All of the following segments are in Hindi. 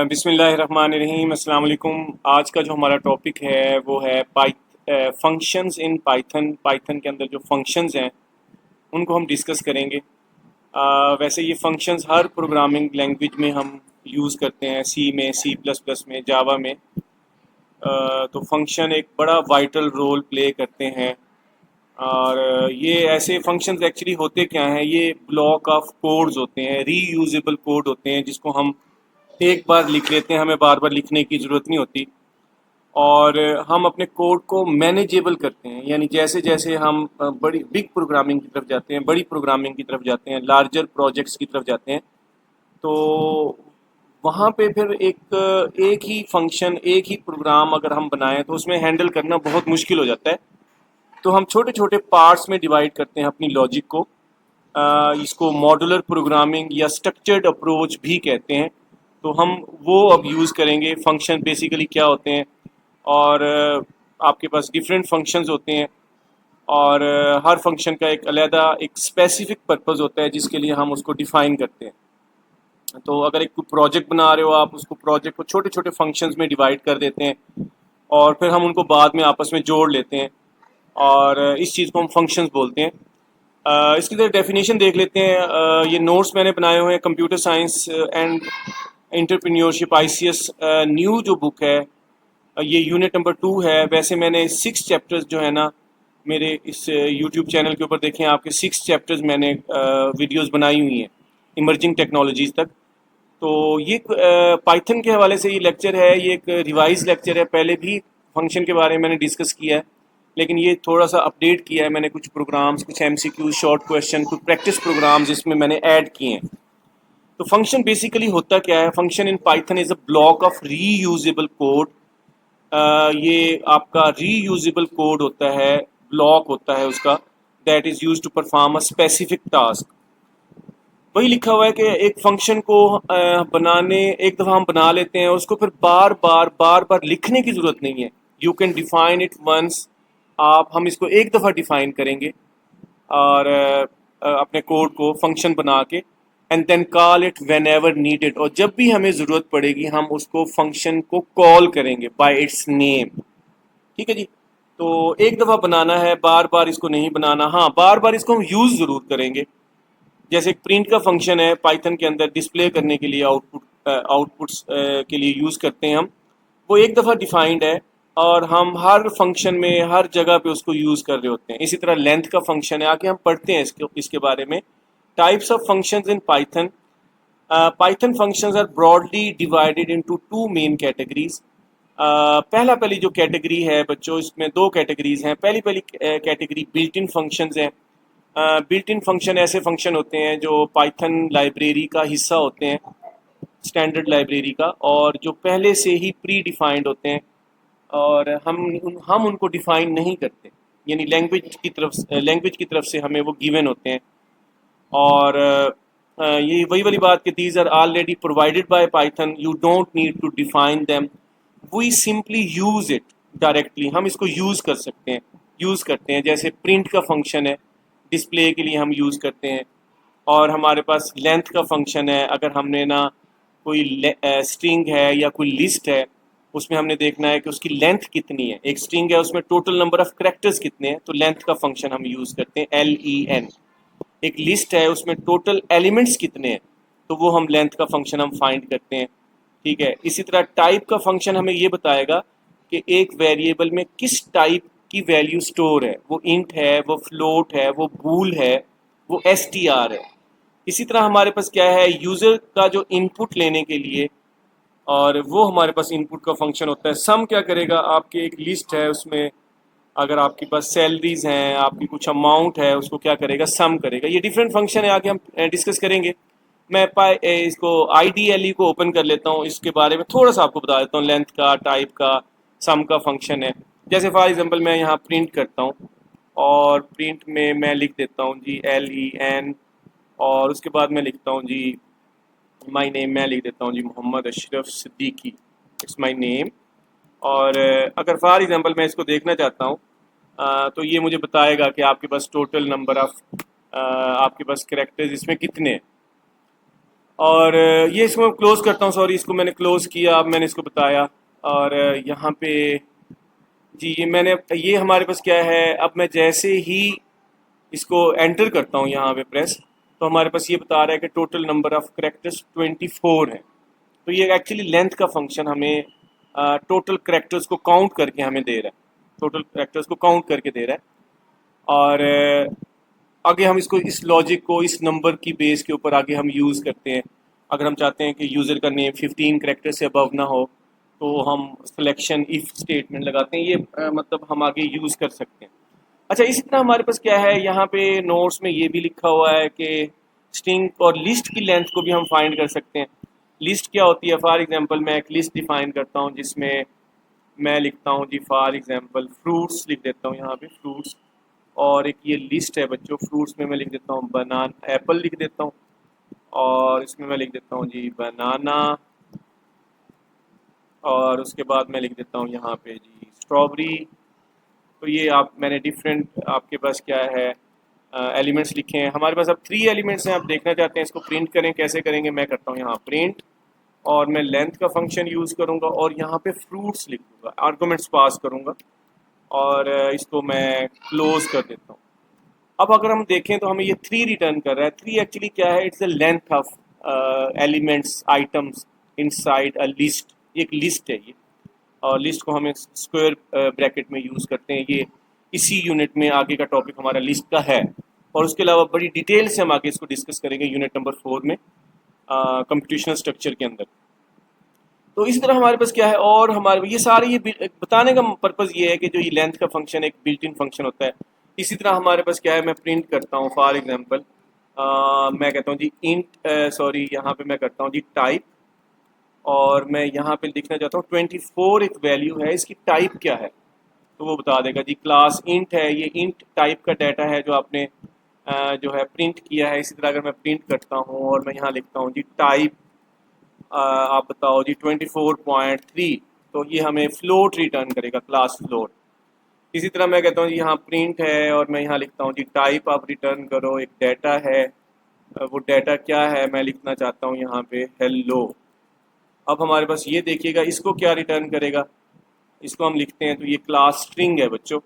बिस्मिल्लाहिर्रहमानिर्रहीम अस्सलाम वालेकुम। आज का जो हमारा टॉपिक है वो है फंक्शंस इन पाइथन। पाइथन के अंदर जो फंक्शंस हैं उनको हम डिस्कस करेंगे। वैसे ये फंक्शंस हर प्रोग्रामिंग लैंग्वेज में हम यूज़ करते हैं, सी में, सी प्लस प्लस में, जावा में। तो फंक्शन एक बड़ा वाइटल रोल प्ले करते हैं। और ये ऐसे फंक्शंस एक्चुअली होते क्या हैं, ये ब्लॉक ऑफ कोड्स होते हैं, रीयूजेबल कोड होते हैं जिसको हम एक बार लिख लेते हैं, हमें बार बार लिखने की ज़रूरत नहीं होती। और हम अपने कोड को मैनेजेबल करते हैं, यानी जैसे जैसे हम बड़ी बिग प्रोग्रामिंग की तरफ जाते हैं, बड़ी प्रोग्रामिंग की तरफ जाते हैं, लार्जर प्रोजेक्ट्स की तरफ जाते हैं, तो वहाँ पे फिर एक ही फंक्शन, एक ही प्रोग्राम अगर हम बनाएं तो उसमें हैंडल करना बहुत मुश्किल हो जाता है। तो हम छोटे छोटे पार्ट्स में डिवाइड करते हैं अपनी लॉजिक को। इसको मॉड्यूलर प्रोग्रामिंग या स्ट्रक्चर्ड अप्रोच भी कहते हैं। तो हम वो अब यूज़ करेंगे। फंक्शन बेसिकली क्या होते हैं, और आपके पास डिफरेंट फंक्शंस होते हैं, और हर फंक्शन का एक अलहदा एक स्पेसिफिक पर्पस होता है जिसके लिए हम उसको डिफ़ाइन करते हैं। तो अगर एक प्रोजेक्ट बना रहे हो आप, उसको प्रोजेक्ट को छोटे छोटे फंक्शंस में डिवाइड कर देते हैं और फिर हम उनको बाद में आपस में जोड़ लेते हैं, और इस चीज़ को हम फंक्शंस बोलते हैं। इसकी तरह डेफिनेशन देख लेते हैं। ये नोट्स मैंने बनाए हुए हैं, computer science and entrepreneurship ICS new जो बुक है, ये यूनिट नंबर 2 है। वैसे मैंने 6 चैप्टर्स जो है ना, मेरे इस यूट्यूब चैनल के ऊपर देखें आपके 6 चैप्टर्स मैंने वीडियोस बनाई हुई हैं इमर्जिंग टेक्नोलॉजीज़ तक। तो ये पाइथन के हवाले से ये लेक्चर है, ये एक रिवाइज लेक्चर है। पहले भी फंक्शन के बारे में मैंने डिस्कस किया है, लेकिन ये थोड़ा सा अपडेट किया है मैंने। कुछ प्रोग्राम्स, कुछ MCQ, शॉर्ट क्वेश्चन, कुछ प्रैक्टिस प्रोग्राम्स इसमें मैंने ऐड किए हैं। तो फंक्शन बेसिकली होता क्या है? Function in Python is a block of reusable code. ये आपका रीयूजेबल कोड होता है, ब्लॉक होता है उसका, that is use to perform a specific task. वही लिखा हुआ है कि एक फंक्शन को बनाने, एक दफ़ा हम बना लेते हैं, उसको फिर बार बार लिखने की ज़रूरत नहीं है। You can define it once. हम इसको एक दफ़ा डिफाइन करेंगे और अपने कोड को फंक्शन बना के, and then call it whenever needed. और जब भी हमें ज़रूरत पड़ेगी हम उसको फंक्शन को कॉल करेंगे बाय इट्स नेम। ठीक है जी। तो एक दफ़ा बनाना है, बार बार इसको नहीं बनाना। हाँ, बार बार इसको हम यूज़ ज़रूर करेंगे। जैसे एक प्रिंट का फंक्शन है पाइथन के अंदर, डिस्प्ले करने के लिए आउटपुट्स के लिए यूज़ करते हैं हम। वो एक दफ़ा डिफाइंड है और हम हर फंक्शन में, हर जगह पे उसको यूज़ कर रहे होते हैं। इसी तरह लेंथ का फंक्शन है, आगे हम पढ़ते हैं इसके बारे में। Types of functions in Python. Python functions are broadly divided into 2 main categories. पहली जो कैटेगरी है बच्चों, इसमें 2 कैटेगरीज हैं। पहली कैटेगरी बिल्ट इन फंक्शंस हैं। बिल्ट इन फंक्शन ऐसे फंक्शन होते हैं जो पाइथन लाइब्रेरी का हिस्सा होते हैं, स्टैंडर्ड लाइब्रेरी का, और जो पहले से ही प्री डिफाइंड होते हैं, और हम उनको डिफाइन नहीं करते, यानी लैंग्वेज की तरफ से हमें वो गिवन होते हैं। और ये वही वाली बात कि these are already provided by Python, you don't need to define them, we simply use it directly. हम इसको यूज़ करते हैं। जैसे प्रिंट का फंक्शन है, डिस्प्ले के लिए हम यूज़ करते हैं। और हमारे पास लेंथ का फंक्शन है, अगर हमने ना कोई स्ट्रिंग है या कोई लिस्ट है, उसमें हमने देखना है कि उसकी लेंथ कितनी है। एक स्ट्रिंग है, उसमें टोटल नंबर ऑफ करेक्टर्स कितने हैं, तो लेंथ का फंक्शन हम यूज़ करते हैं, LEN। एक लिस्ट है, उसमें टोटल एलिमेंट्स कितने हैं, तो वो हम लेंथ का फंक्शन हम फाइंड करते हैं। ठीक है। इसी तरह टाइप का फंक्शन हमें ये बताएगा कि एक वेरिएबल में किस टाइप की वैल्यू स्टोर है, वो इंट है, वो फ्लोट है, वो बूल है, वो STR है। इसी तरह हमारे पास क्या है, यूज़र का जो इनपुट लेने के लिए, और वो हमारे पास इनपुट का फंक्शन होता है। सम क्या करेगा, आपकी एक लिस्ट है, उसमें अगर आपके पास सैलरीज हैं, आपकी कुछ अमाउंट है, उसको क्या करेगा, सम करेगा। ये डिफरेंट फंक्शन है, आगे हम डिस्कस करेंगे। मैं इसको IDLE को ओपन कर लेता हूँ, इसके बारे में थोड़ा सा आपको बता देता हूँ। लेंथ का, टाइप का, सम का फंक्शन है। जैसे फॉर एग्जांपल मैं यहाँ प्रिंट करता हूँ, और प्रिंट में मैं लिख देता हूँ जी LEN, और उसके बाद मैं लिखता हूँ जी माई नेम, मैं लिख देता हूँ जी Mohammad Ashraf Siddiqui, it's my name. और अगर फॉर एग्जांपल मैं इसको देखना चाहता हूँ, तो ये मुझे बताएगा कि आपके पास टोटल नंबर ऑफ आपके पास करेक्टर्स इसमें कितने हैं। और ये इसको मैं क्लोज़ करता हूँ, सॉरी इसको मैंने क्लोज़ किया, अब मैंने इसको बताया। और यहाँ पे जी ये हमारे पास क्या है, अब मैं जैसे ही इसको एंटर करता हूँ यहाँ पे प्रेस, तो हमारे पास ये बता रहा है कि टोटल नंबर ऑफ करेक्टर्स 24 है। तो ये एक्चुअली लेंथ का फंक्शन हमें टोटल करेक्टर्स को काउंट करके हमें दे रहा है, टोटल करेक्टर्स को काउंट करके दे रहा है। और आगे हम इसको इस लॉजिक को इस नंबर की बेस के ऊपर आगे हम यूज़ करते हैं। अगर हम चाहते हैं कि यूज़र का नेम 15 करेक्टर से अबव ना हो, तो हम सिलेक्शन इफ स्टेटमेंट लगाते हैं। ये मतलब हम आगे यूज़ कर सकते हैं। अच्छा, इसी तरह हमारे पास क्या है, यहाँ पे नोट्स में ये भी लिखा हुआ है कि स्ट्रिंग और लिस्ट की लेंथ को भी हम फाइंड कर सकते हैं। लिस्ट क्या होती है, फॉर एग्जांपल मैं एक लिस्ट डिफाइन करता हूँ जिसमें मैं लिखता हूँ जी, फॉर एग्जांपल फ्रूट्स लिख देता हूँ यहाँ पे फ्रूट्स। और एक ये लिस्ट है बच्चों, फ्रूट्स में मैं लिख देता हूँ बनाना, एप्पल लिख देता हूँ। और इसमें मैं लिख देता हूँ जी बनाना। और उसके बाद मैं लिख देता हूँ यहाँ पे जी स्ट्रॉबेरी। तो ये आप मैंने डिफरेंट आपके पास क्या है एलिमेंट्स लिखे हैं। हमारे पास अब 3 एलिमेंट्स हैं, आप देखना चाहते हैं इसको प्रिंट करें, कैसे करेंगे, मैं करता हूँ यहाँ प्रिंट। और मैं लेंथ का फंक्शन यूज़ करूँगा और यहाँ पे फ्रूट्स लिख दूँगा, आर्गूमेंट्स पास करूँगा। और इसको मैं क्लोज कर देता हूँ। अब अगर हम देखें तो हमें ये 3 रिटर्न कर रहा है। 3 एक्चुअली क्या है, it's the length of elements items inside a list. एक लिस्ट है ये, और लिस्ट को हम स्क्वायर ब्रैकेट में यूज़ करते हैं। ये इसी यूनिट में आगे का टॉपिक हमारा लिस्ट का है। और उसके अलावा बड़ी डिटेल से हम आगे इसको डिस्कस करेंगे यूनिट नंबर 4 में कंप्यूटेशनल स्ट्रक्चर के अंदर। तो इसी तरह हमारे पास क्या है, और हमारे ये सारे ये बताने का पर्पज़ ये है कि जो ये लेंथ का फंक्शन एक बिल्ट इन फंक्शन होता है। इसी तरह हमारे पास क्या है, मैं प्रिंट करता हूँ फॉर एग्जांपल मैं कहता हूँ जी इंट, सॉरी यहाँ पे मैं करता हूँ जी टाइप। और मैं यहाँ पे लिखना चाहता हूँ 24 एक वैल्यू है, इसकी टाइप क्या है, तो वो बता देगा जी क्लास इंट है। ये इंट टाइप का डाटा है जो आपने जो है प्रिंट किया है। इसी तरह अगर मैं प्रिंट करता हूँ और मैं यहाँ लिखता हूँ जी टाइप, आप बताओ जी 24.3, तो ये हमें फ्लोट रिटर्न करेगा, क्लास फ्लोट। इसी तरह मैं कहता हूँ जी यहाँ प्रिंट है और मैं यहाँ लिखता हूँ जी टाइप आप रिटर्न करो, एक डाटा है। वो डाटा क्या है, मैं लिखना चाहता हूँ यहाँ पे हेलो। अब हमारे पास ये देखिएगा इसको क्या रिटर्न करेगा, इसको हम लिखते हैं तो ये क्लास स्ट्रिंग है बच्चों।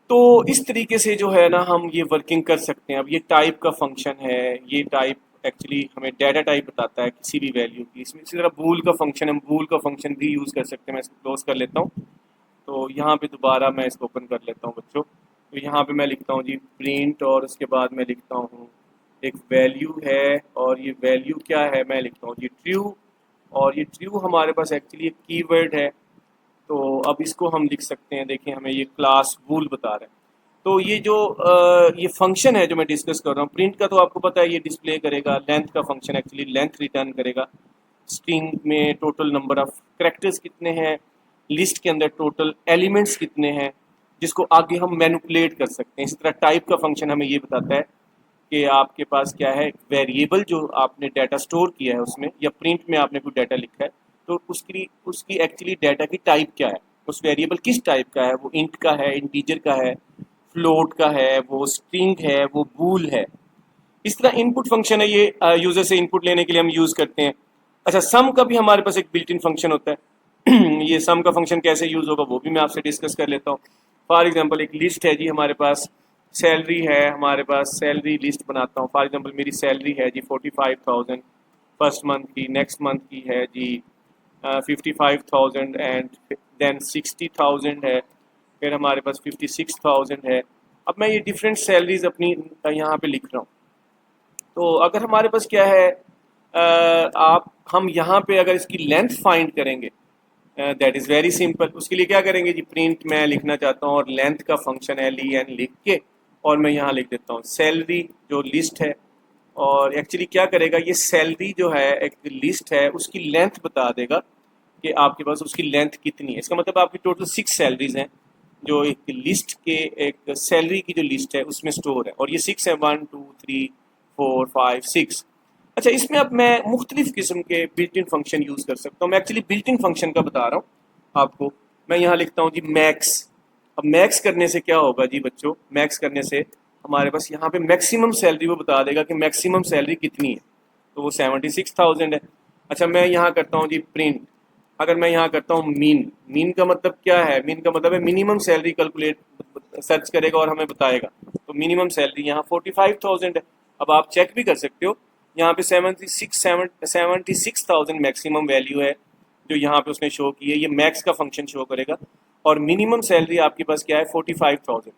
तो इस तरीके से जो है ना हम ये वर्किंग कर सकते हैं। अब ये टाइप का फंक्शन है, ये टाइप एक्चुअली हमें डाटा टाइप बताता है किसी भी वैल्यू की। इसमें इसी तरह बूल का फंक्शन, हम बूल का फंक्शन भी यूज़ कर सकते हैं। मैं इसको क्लोज कर लेता हूँ। तो यहाँ पे दोबारा मैं इसको ओपन कर लेता हूँ बच्चों। तो यहाँ पे मैं लिखता हूँ जी प्रिंट, और उसके बाद मैं लिखता हूँ एक वैल्यू है, और ये वैल्यू क्या है, मैं लिखता हूँ जी ट्रू। और ये ट्रू हमारे पास एक्चुअली एक कीवर्ड है। तो अब इसको हम लिख सकते हैं, देखिए हमें ये क्लास बूल बता रहा है। तो ये जो ये फंक्शन है जो मैं डिस्कस कर रहा हूँ, प्रिंट का तो आपको पता है ये डिस्प्ले करेगा। लेंथ का फंक्शन एक्चुअली लेंथ रिटर्न करेगा। स्ट्रिंग में टोटल नंबर ऑफ कैरेक्टर्स कितने हैं, लिस्ट के अंदर टोटल एलिमेंट्स कितने हैं, जिसको आगे हम मैनिपुलेट कर सकते हैं। इसी तरह टाइप का फंक्शन हमें ये बताता है कि आपके पास क्या है, वेरिएबल जो आपने डाटा स्टोर किया है उसमें, या प्रिंट में आपने कोई डाटा लिखा है, तो उसकी उसकी एक्चुअली डाटा की टाइप क्या है, उस वेरिएबल किस टाइप का है, वो इंट का है, इंटीजर का है, फ्लोट का है, वो स्ट्रिंग है, वो बूल है। इस तरह इनपुट फंक्शन है, ये यूजर से इनपुट लेने के लिए हम यूज करते हैं। अच्छा, सम का भी हमारे पास एक बिल्ट इन फंक्शन होता है। ये सम का फंक्शन कैसे यूज होगा वो भी मैं आपसे डिस्कस कर लेता हूँ। फॉर एग्जांपल एक लिस्ट है जी हमारे पास, सैलरी है हमारे पास, सैलरी लिस्ट बनाता हूँ। फॉर एग्जांपल मेरी सैलरी है जी 45,000 फर्स्ट मंथ की, नेक्स्ट मंथ की है जी 55,000, एंड देन 60,000 है, फिर हमारे पास 56,000 है। अब मैं ये डिफरेंट सैलरीज अपनी यहाँ पे लिख रहा हूँ। तो अगर हमारे पास क्या है, आप हम यहाँ पे अगर इसकी लेंथ फाइंड करेंगे, दैट इज़ वेरी सिंपल। उसके लिए क्या करेंगे जी, प्रिंट मैं लिखना चाहता हूँ और लेंथ का फंक्शन LEN लिख के, और मैं यहाँ लिख देता हूँ सैलरी जो लिस्ट है। और एक्चुअली क्या करेगा, ये सैलरी जो है एक लिस्ट है, उसकी लेंथ बता देगा कि आपके पास उसकी लेंथ कितनी है। इसका मतलब आपकी टोटल 6 सैलरीज हैं जो एक लिस्ट के, एक सैलरी की जो लिस्ट है उसमें स्टोर है। और ये 6 है, 1 2 3 4 5 6। अच्छा, इसमें अब मैं मुख्तलिफ किस्म के बिल्ट इन फंक्शन यूज़ कर सकता हूँ। मैं एक्चुअली बिल्ट इन फंक्शन का बता रहा हूँ आपको। मैं यहाँ लिखता हूँ जी मैक्स। अब मैक्स करने से क्या होगा जी बच्चों, मैक्स करने से हमारे पास यहाँ पे मैक्सिमम सैलरी वो बता देगा कि मैक्सिमम सैलरी कितनी है। तो वो 76,000 है। अच्छा, मैं यहाँ करता हूँ जी प्रिंट। अगर मैं यहाँ करता हूँ मीन, मीन का मतलब क्या है? मीन का मतलब है मिनिमम सैलरी कैलकुलेट सर्च करेगा और हमें बताएगा। तो मिनिमम सैलरी यहाँ 45,000 है। अब आप चेक भी कर सकते हो, यहाँ पे 76,000 मैक्सिमम वैल्यू है जो यहाँ पे उसने शो की है। ये मैक्स का फंक्शन शो करेगा और मिनिमम सैलरी आपके पास क्या है? 45,000।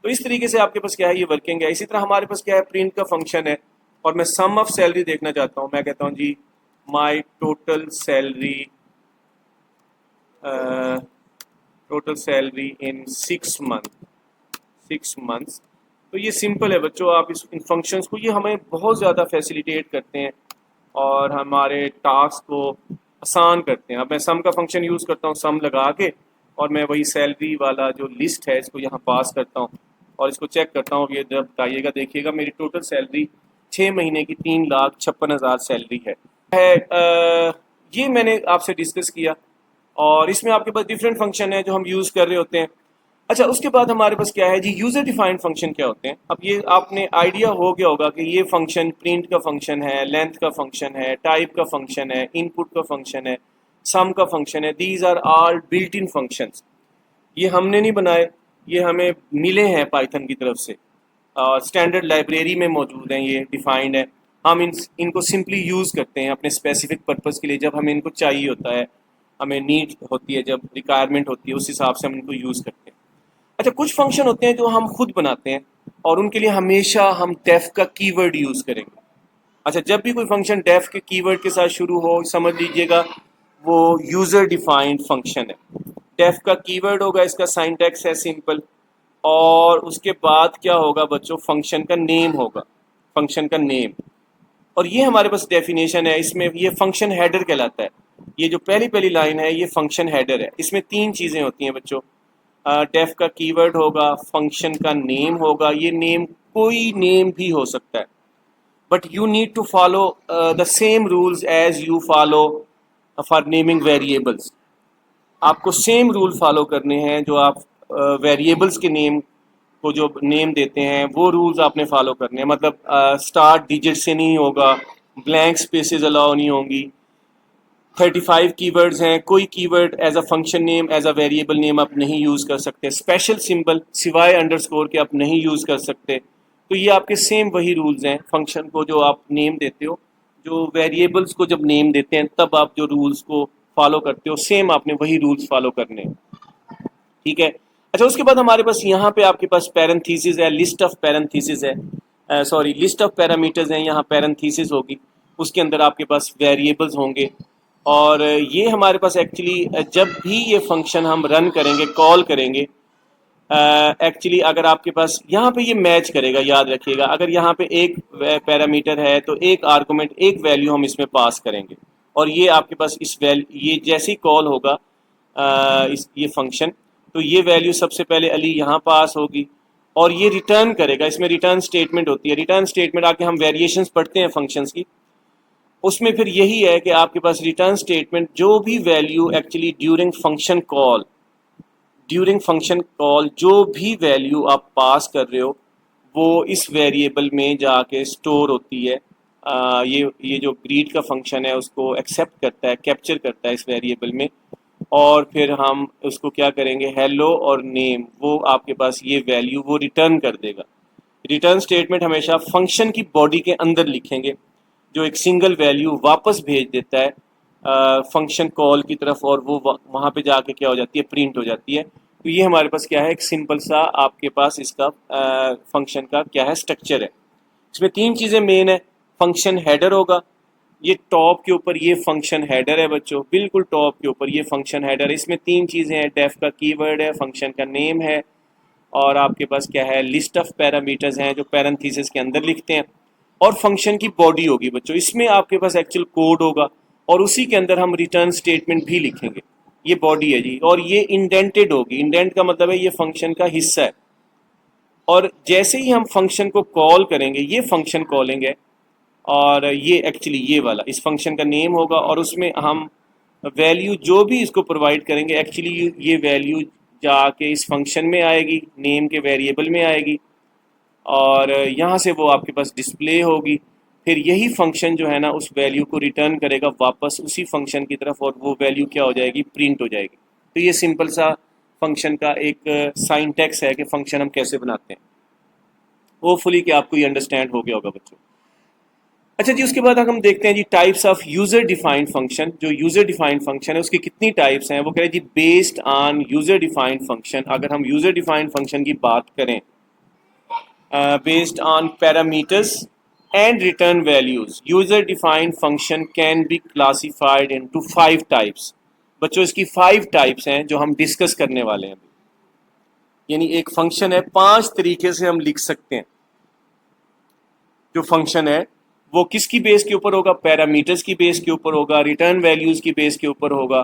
तो इस तरीके से आपके पास क्या है? ये वर्किंग है। इसी तरह हमारे पास क्या है? प्रिंट का फंक्शन है और मैं सम ऑफ सैलरी देखना चाहता हूँ। मैं कहता हूँ जी my total salary in 6 months. तो ये सिंपल है बच्चों, आप इन फंक्शंस को, ये हमें बहुत ज़्यादा फैसिलिटेट करते हैं और हमारे टास्क को आसान करते हैं। अब मैं सम का फंक्शन यूज़ करता हूँ, सम लगा के, और मैं वही सैलरी वाला जो लिस्ट है इसको यहाँ पास करता हूँ और इसको चेक करता हूँ। ये जब बताइएगा, देखिएगा मेरी टोटल सैलरी 6 महीने की 3,56,000 सैलरी है। ये मैंने आपसे डिस्कस किया और इसमें आपके पास डिफरेंट फंक्शन है जो हम यूज़ कर रहे होते हैं। अच्छा, उसके बाद हमारे पास क्या है जी? यूज़र डिफाइंड फंक्शन क्या होते हैं? अब ये आपने आइडिया हो गया होगा कि ये फंक्शन प्रिंट का फंक्शन है, लेंथ का फंक्शन है, टाइप का फंक्शन है, इनपुट का फंक्शन है, सम का फंक्शन है। These are all built in functions. ये हमने नहीं बनाए, ये हमें मिले हैं पाइथन की तरफ से। स्टैंडर्ड लाइब्रेरी में मौजूद हैं, ये डिफाइंड है। हम इनको सिंपली यूज़ करते हैं अपने स्पेसिफिक पर्पज़ के लिए, जब हमें इनको चाहिए होता है, हमें नीड होती है, जब रिक्वायरमेंट होती है, उस हिसाब से हम इनको यूज़ करते हैं। अच्छा, कुछ फंक्शन होते हैं जो हम खुद बनाते हैं और उनके लिए हमेशा हम डेफ का कीवर्ड यूज़ करेंगे। अच्छा, जब भी कोई फंक्शन डेफ के कीवर्ड के साथ शुरू हो, समझ लीजिएगा वो यूज़र डिफाइंड फंक्शन है। डेफ का कीवर्ड होगा, इसका सिंटैक्स है सिंपल, और उसके बाद क्या होगा बच्चों? फंक्शन का नेम होगा, फंक्शन का नेम। और ये हमारे पास डेफिनेशन है, इसमें ये फंक्शन हेडर कहलाता है। ये जो पहली पहली लाइन है, ये फंक्शन हेडर है। इसमें 3 चीज़ें होती हैं बच्चों। डेफ का कीवर्ड होगा, फंक्शन का नेम होगा। ये नेम कोई नेम भी हो सकता है, but you need to follow the same rules as you follow for naming variables. आपको सेम रूल फॉलो करने हैं जो आप वेरिएबल्स के नेम को जो नेम देते हैं, वो रूल्स आपने फॉलो करने हैं। मतलब स्टार्ट डिजिट से नहीं होगा, ब्लैंक स्पेसेस अलाउ नहीं होंगी। 35 कीवर्ड्स हैं, कोई keyword as a function name, as a variable name आप नहीं यूज़ कर सकते। स्पेशल सिंबल सिवाय अंडरस्कोर के आप नहीं यूज़ कर सकते। तो ये आपके सेम वही रूल्स हैं। फंक्शन को जो आप नेम देते हो, जो वेरिएबल्स को जब नेम देते हैं, तब आप जो रूल्स को फॉलो करते हो, सेम आपने वही रूल्स फॉलो करने हैं। ठीक है। अच्छा, उसके बाद हमारे पास यहाँ पे आपके पास पैरेंथीसिस है, लिस्ट ऑफ पैरेंथीसिस है, सॉरी लिस्ट ऑफ पैरामीटर्स हैं, यहाँ पैरेंथीसिस होगी, उसके अंदर आपके पास वेरिएबल्स होंगे। और ये हमारे पास एक्चुअली जब भी ये फंक्शन हम रन करेंगे, कॉल करेंगे, एक्चुअली अगर आपके पास यहाँ पे ये मैच करेगा, याद रखिएगा। अगर यहाँ पे एक पैरामीटर है तो एक आर्गुमेंट, एक वैल्यू हम इसमें पास करेंगे, और ये आपके पास इस वैल्यू, ये जैसे ही कॉल होगा इस ये फंक्शन, तो ये वैल्यू सबसे पहले अली यहाँ पास होगी और ये रिटर्न करेगा। इसमें रिटर्न स्टेटमेंट होती है। रिटर्न स्टेटमेंट आके हम वेरिएशंस पढ़ते हैं फंक्शंस की, उसमें फिर यही है कि आपके पास रिटर्न स्टेटमेंट, जो भी value actually during function call जो भी वैल्यू आप पास कर रहे हो, वो इस वेरिएबल में जाके स्टोर होती है। ये जो ग्रीट का फंक्शन है उसको एक्सेप्ट करता है, कैप्चर करता है इस वेरिएबल में, और फिर हम उसको क्या करेंगे? हेलो और नेम, वो आपके पास ये वैल्यू वो रिटर्न कर देगा। रिटर्न स्टेटमेंट हमेशा फंक्शन की बॉडी के अंदर लिखेंगे, जो एक सिंगल वैल्यू वापस भेज देता है फंक्शन कॉल की तरफ, और वो वहाँ पे जाके क्या हो जाती है? प्रिंट हो जाती है। तो ये हमारे पास क्या है? एक सिंपल सा आपके पास इसका फंक्शन का क्या है? स्ट्रक्चर है। इसमें 3 चीज़ें मेन है। फंक्शन हेडर होगा, ये टॉप के ऊपर ये फंक्शन हेडर है बच्चों, बिल्कुल टॉप के ऊपर ये फंक्शन हेडर है। इसमें 3 चीज़ें हैं, डेफ का कीवर्ड है, फंक्शन का नेम है, और आपके पास क्या है? लिस्ट ऑफ पैरामीटर्स हैं जो पैरेंथेसिस के अंदर लिखते हैं, और फंक्शन की बॉडी होगी बच्चों। इसमें आपके पास एक्चुअल कोड होगा और उसी के अंदर हम रिटर्न स्टेटमेंट भी लिखेंगे। ये बॉडी है जी, और ये इंडेंटेड होगी। इंडेंट का मतलब है ये फंक्शन का हिस्सा है। और जैसे ही हम फंक्शन को कॉल करेंगे, ये फंक्शन कॉलिंग है, और ये एक्चुअली ये वाला इस फंक्शन का नेम होगा, और उसमें हम वैल्यू जो भी इसको प्रोवाइड करेंगे, एक्चुअली ये वैल्यू जाके इस फंक्शन में आएगी, नेम के वेरिएबल में आएगी, और यहाँ से वो आपके पास डिस्प्ले होगी। फिर यही फंक्शन जो है ना उस वैल्यू को रिटर्न करेगा वापस उसी फंक्शन की तरफ, और वो वैल्यू क्या हो जाएगी, प्रिंट हो जाएगी। तो ये सिंपल सा फंक्शन का एक साइंटैक्स है कि फंक्शन हम कैसे बनाते हैं। होपफुली कि आपको ये अंडरस्टैंड हो गया होगा बच्चों। अच्छा जी, उसके बाद हम देखते हैं जी types of user defined function. जो यूजर डिफाइंड फंक्शन है उसकी कितनी टाइप्स हैं, वो कह रहे हैं जी based on user defined function. अगर हम यूजर डिफाइंड फंक्शन की बात करें, based on parameters and return values, user defined function can be classified into 5 types। बच्चों इसकी 5 टाइप्स हैं जो हम डिस्कस करने वाले हैं। यानी एक फंक्शन है, 5 तरीके से हम लिख सकते हैं। जो फंक्शन है वो किसकी बेस के ऊपर होगा, पैरामीटर्स की बेस के ऊपर होगा, रिटर्न वैल्यूज की बेस के ऊपर होगा।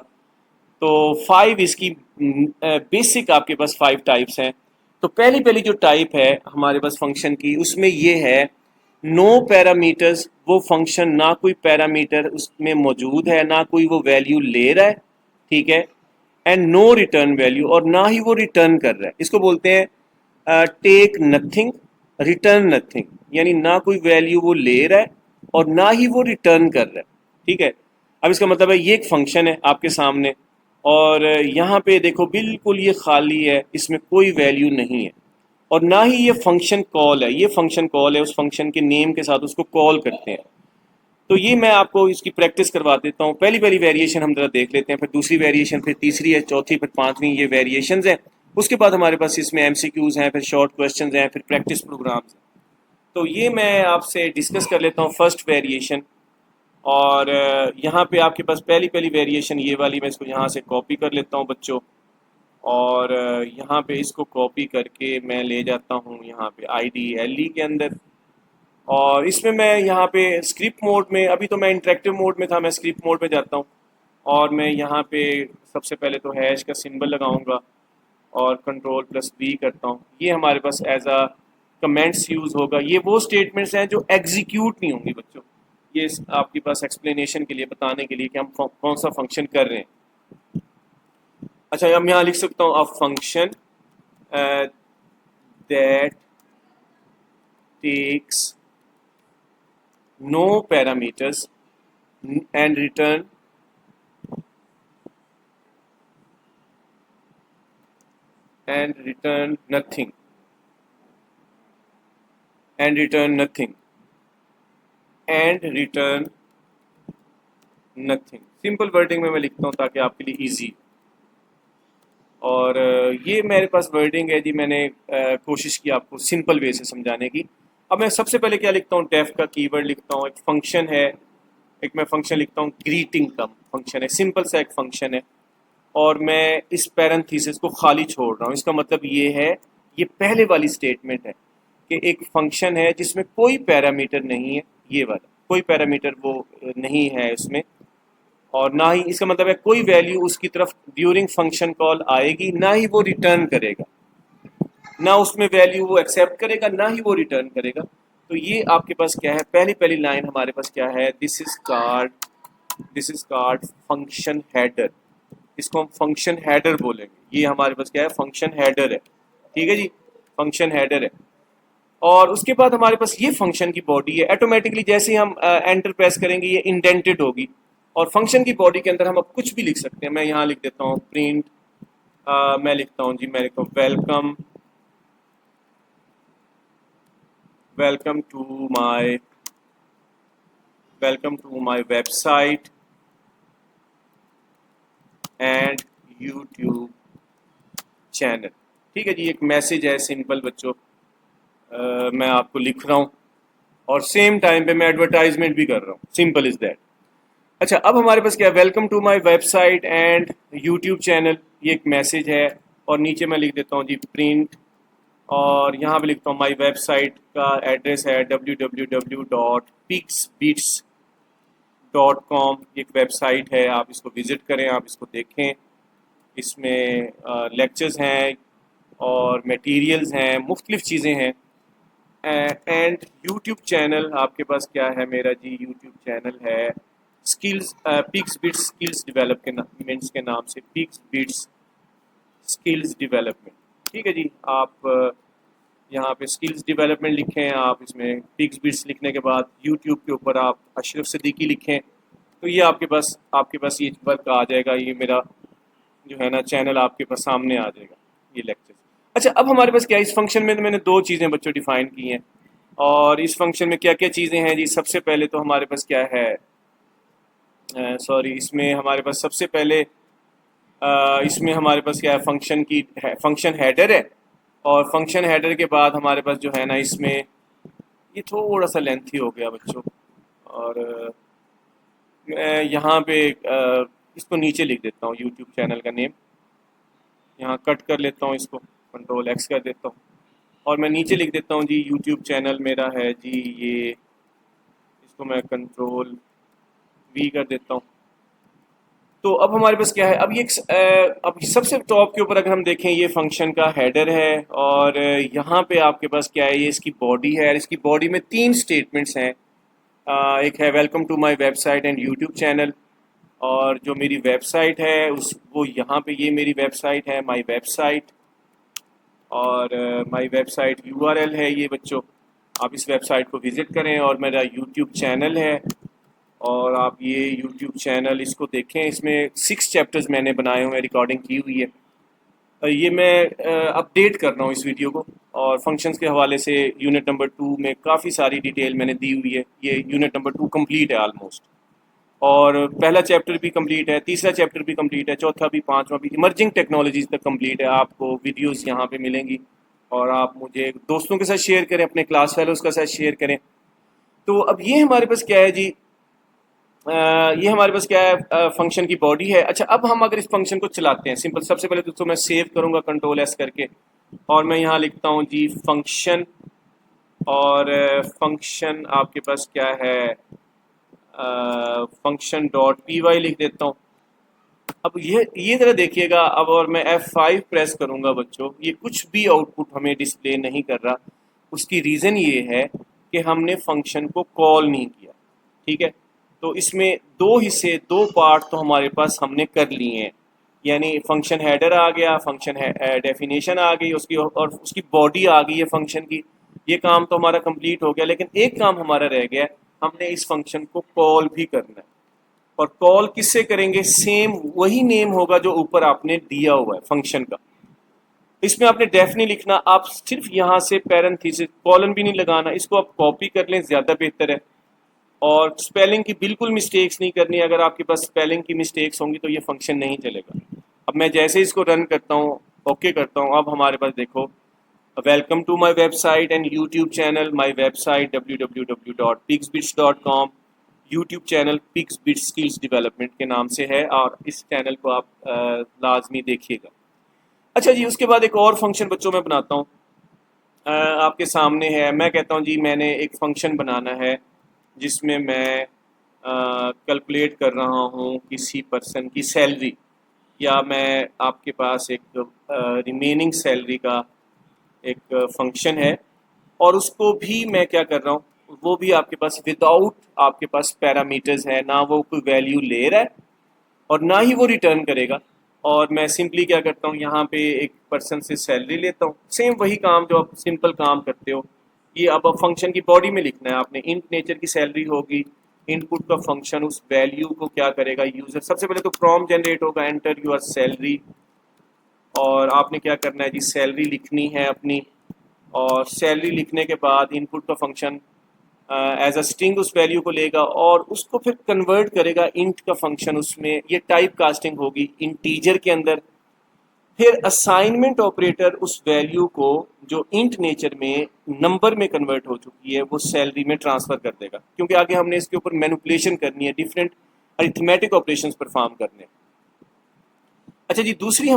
तो 5 इसकी बेसिक आपके पास 5 टाइप्स हैं। तो पहली पहली जो टाइप है हमारे पास फंक्शन की, उसमें ये है नो पैरामीटर्स। वो फंक्शन ना कोई पैरामीटर उसमें मौजूद है, ना कोई वो वैल्यू ले रहा है, ठीक है। एंड नो रिटर्न वैल्यू, और ना ही वो रिटर्न कर रहा है। इसको बोलते हैं टेक नथिंग रिटर्न नथिंग। यानी ना कोई वैल्यू वो ले रहा है और ना ही वो रिटर्न कर रहा है, ठीक है। अब इसका मतलब है ये एक फंक्शन है आपके सामने, और यहाँ पे देखो बिल्कुल ये खाली है, इसमें कोई वैल्यू नहीं है, और ना ही ये फंक्शन कॉल है। ये फंक्शन कॉल है, उस फंक्शन के नेम के साथ उसको कॉल करते हैं। तो ये मैं आपको इसकी प्रैक्टिस करवा देता हूँ। पहली पहली वेरिएशन हम जरा देख लेते हैं, फिर दूसरी वेरिएशन, फिर तीसरी है, चौथी, फिर पांचवी, ये वेरिएशंस हैं। उसके बाद हमारे पास इसमें एमसीक्यूज हैं, फिर शॉर्ट क्वेश्चंस हैं, फिर प्रैक्टिस प्रोग्राम्स हैं। तो ये मैं आपसे डिस्कस कर लेता हूँ फर्स्ट वेरिएशन। और यहाँ पे आपके पास पहली पहली वेरिएशन ये वाली, मैं इसको यहाँ से कॉपी कर लेता हूँ बच्चों, और यहाँ पे इसको कॉपी करके मैं ले जाता हूँ यहाँ पे IDLE के अंदर। और इसमें मैं यहाँ पे स्क्रिप्ट मोड में, अभी तो मैं इंटरेक्टिव मोड में था, मैं स्क्रिप्ट मोड में जाता हूँ, और मैं यहाँ पे सबसे पहले तो हैश का सिंबल लगाऊंगा और Ctrl+V करता हूँ। ये हमारे पास एज अ कमेंट्स यूज़ होगा। ये वो स्टेटमेंट्स हैं जो एग्जीक्यूट नहीं होंगी बच्चों। ये आपके पास एक्सप्लेनेशन के लिए, बताने के लिए कि हम कौन सा फंक्शन कर रहे हैं। अच्छा, हम यहाँ लिख सकता हूँ a function that takes no parameters and return nothing and return nothing and return nothing। Simple wording में मैं लिखता हूँ ताकि आपके लिए इजी। और ये मेरे पास वर्डिंग है जी, मैंने कोशिश की आपको सिंपल वे से समझाने की। अब मैं सबसे पहले क्या लिखता हूँ, डेफ का कीवर्ड लिखता हूँ। एक फंक्शन है, एक मैं फंक्शन लिखता हूँ ग्रीटिंग का फंक्शन है, सिंपल सा एक फंक्शन है, और मैं इस पैरेंथेसिस को खाली छोड़ रहा हूँ। इसका मतलब ये है, ये पहले वाली स्टेटमेंट है कि एक फंक्शन है जिसमें कोई पैरामीटर नहीं है, ये वाला कोई पैरामीटर वो नहीं है उसमें, और ना ही इसका मतलब है कोई वैल्यू उसकी तरफ ड्यूरिंग फंक्शन कॉल आएगी, ना ही वो रिटर्न करेगा, ना उसमें वैल्यू वो एक्सेप्ट करेगा, ना ही वो रिटर्न करेगा। तो ये आपके पास क्या है, पहली पहली लाइन हमारे पास क्या है, this is called function header. इसको हम फंक्शन हेडर बोलेंगे। ये हमारे पास क्या है, फंक्शन हेडर है, ठीक है जी, फंक्शन हेडर है। और उसके बाद हमारे पास ये फंक्शन की बॉडी है। ऑटोमेटिकली जैसे ही हम एंटर प्रेस करेंगे ये इंडेंटेड होगी, और फंक्शन की बॉडी के अंदर हम अब कुछ भी लिख सकते हैं। मैं यहाँ लिख देता हूँ प्रिंट, मैं लिखता हूँ जी, मैं लिखता हूँ welcome to my website and YouTube channel. ठीक है जी, एक मैसेज है सिंपल बच्चों, मैं आपको लिख रहा हूँ, और सेम टाइम पे मैं एडवर्टाइजमेंट भी कर रहा हूँ। Simple is that. अच्छा, अब हमारे पास क्या है, welcome to my website and YouTube channel, ये एक मैसेज है, और नीचे मैं लिख देता हूँ जी प्रिंट, और यहाँ पे लिखता हूँ माय वेबसाइट का एड्रेस है www.pixbeats.com। एक वेबसाइट है, आप इसको विजिट करें, आप इसको देखें। इसमें लेक्चर्स हैं और मटेरियल्स हैं, मुख्तलिफ चीज़ें हैं। एंड यूट्यूब चैनल आपके पास क्या है मेरा जी, यूट्यूब चैनल है skills, pix bits skills developments के नाम से, पिक्स बिट्स स्किल्स डेवलपमेंट। ठीक है जी, आप यहाँ पे स्किल्स डेवलपमेंट लिखें आप, इसमें पिग्स बिट्स लिखने के बाद यूट्यूब के ऊपर आप अशरफ सिद्दीकी लिखें, तो ये आपके पास ये वर्क आ जाएगा, ये मेरा जो है ना चैनल आपके पास सामने आ जाएगा, ये लेक्चर। अच्छा, अब हमारे पास क्या है, इस फंक्शन में तो मैंने दो चीज़ें बच्चों डिफाइन की हैं, और इस फंक्शन में क्या क्या चीज़ें हैं जी। सबसे पहले तो हमारे पास क्या है, सॉरी, इसमें हमारे पास सबसे पहले इसमें हमारे पास क्या है, फंक्शन हेडर है, और फंक्शन हेडर के बाद हमारे पास जो है ना इसमें ये थोड़ा सा लेंथी हो गया बच्चों, और मैं यहाँ पे इसको नीचे लिख देता हूँ, यूट्यूब चैनल का नेम यहाँ कट कर लेता हूँ, इसको कंट्रोल एक्स कर देता हूँ, और मैं नीचे लिख देता हूँ जी यूट्यूब चैनल मेरा है जी ये, इसको मैं कंट्रोल वी कर देता हूँ। तो अब हमारे पास क्या है, अब ये अब सबसे टॉप के ऊपर अगर हम देखें, ये फंक्शन का हेडर है, और यहाँ पे आपके पास क्या है, ये इसकी बॉडी है, और इसकी बॉडी में तीन स्टेटमेंट्स हैं। एक है welcome to my website and YouTube channel, और जो मेरी वेबसाइट है उस वो यहाँ पे ये मेरी वेबसाइट है, माय वेबसाइट, और माय वेबसाइट यूआरएल है ये बच्चों, आप इस वेबसाइट को विज़िट करें, और मेरा यूट्यूब चैनल है, और आप ये यूट्यूब चैनल इसको देखें, इसमें 6 चैप्टर्स मैंने बनाए हुए हैं, रिकॉर्डिंग की हुई है। ये मैं अपडेट कर रहा हूँ इस वीडियो को, और फंक्शंस के हवाले से यूनिट नंबर 2 में काफ़ी सारी डिटेल मैंने दी हुई है। ये यूनिट नंबर 2 कंप्लीट है ऑलमोस्ट, और पहला चैप्टर भी कंप्लीट है, तीसरा चैप्टर भी कंप्लीट है, चौथा भी, पांचवा भी, इमर्जिंग टेक्नोलॉजीज तक कंप्लीट है। आपको वीडियोस यहाँ पे मिलेंगी, और आप मुझे दोस्तों के साथ शेयर करें, अपने क्लास फेलोज के साथ शेयर करें। तो अब ये हमारे पास क्या है जी, ये हमारे पास क्या है, फंक्शन की बॉडी है। अच्छा, अब हम अगर इस फंक्शन को चलाते हैं, सिंपल, सबसे पहले तो मैं सेव करूँगा कंट्रोल एस करके, और मैं यहाँ लिखता हूँ जी फंक्शन, और फंक्शन आपके पास क्या है, फंक्शन डॉट पी वाई लिख देता हूँ। अब ये ज़रा देखिएगा, अब और मैं F5 प्रेस करूँगा बच्चों, ये कुछ भी आउटपुट हमें डिस्प्ले नहीं कर रहा। उसकी रीज़न ये है कि हमने फंक्शन को कॉल नहीं किया, ठीक है। तो इसमें दो हिस्से, दो पार्ट तो हमारे पास हमने कर लिए हैं, यानी फंक्शन हेडर आ गया, फंक्शन डेफिनेशन आ गई उसकी, और उसकी बॉडी आ गई है फंक्शन की। ये काम तो हमारा कंप्लीट हो गया, लेकिन एक काम हमारा रह गया, हमने इस फंक्शन को कॉल भी करना है। और कॉल किससे करेंगे, सेम वही नेम होगा जो ऊपर आपने दिया हुआ है फंक्शन का। इसमें आपने डेफ नहीं लिखना, आप सिर्फ यहाँ से पैरेंथेसिस, कॉलन भी नहीं लगाना, इसको आप कॉपी कर लें, ज़्यादा बेहतर है। और स्पेलिंग की बिल्कुल मिस्टेक्स नहीं करनी, अगर आपके पास स्पेलिंग की मिस्टेक्स होंगी तो ये फंक्शन नहीं चलेगा। अब मैं जैसे इसको रन करता हूँ, ओके करता हूँ, अब हमारे पास देखो, welcome to my website and YouTube channel, my website www.pigsbits.com, YouTube channel pigs bits skills development के नाम से है, और इस चैनल को आप लाजमी देखिएगा। अच्छा जी, उसके बाद एक और फंक्शन बच्चों में बनाता हूँ, आपके सामने है। मैं कहता हूँ जी मैंने एक फंक्शन बनाना है जिसमें मैं कैलकुलेट कर रहा हूँ किसी पर्सन की सैलरी, या मैं आपके पास एक रिमेनिंग सैलरी का एक फंक्शन है, और उसको भी मैं क्या कर रहा हूँ, वो भी आपके पास विदाउट आपके पास पैरामीटर्स है, ना वो कोई वैल्यू ले रहा है और ना ही वो रिटर्न करेगा। और मैं सिंपली क्या करता हूँ, यहाँ पे एक पर्सन से सैलरी लेता हूँ, सेम वही काम जो आप सिंपल काम करते हो, ये अब फंक्शन की बॉडी में लिखना है आपने। इंट नेचर की सैलरी होगी, इनपुट का फंक्शन उस वैल्यू को क्या करेगा, यूजर सबसे पहले तो प्रॉम्प्ट जनरेट होगा, एंटर यूर सैलरी, और आपने क्या करना है जी, सैलरी लिखनी है अपनी, और सैलरी लिखने के बाद इनपुट का फंक्शन एज अ स्ट्रिंग उस वैल्यू को लेगा, और उसको फिर कन्वर्ट करेगा इंट का फंक्शन, उसमें ये टाइप कास्टिंग होगी इंटीजर के अंदर। फिर असाइनमेंट ऑपरेटर उस वैल्यू को जो इंट नेचर में नंबर में कन्वर्ट हो चुकी है वो सैलरी में ट्रांसफर कर देगा, क्योंकि आगे हमने इसके ऊपर मैनिपुलेशन करनी है, डिफरेंट अरिथमेटिक ऑपरेशंस परफॉर्म करने। अच्छा जी, दूसरा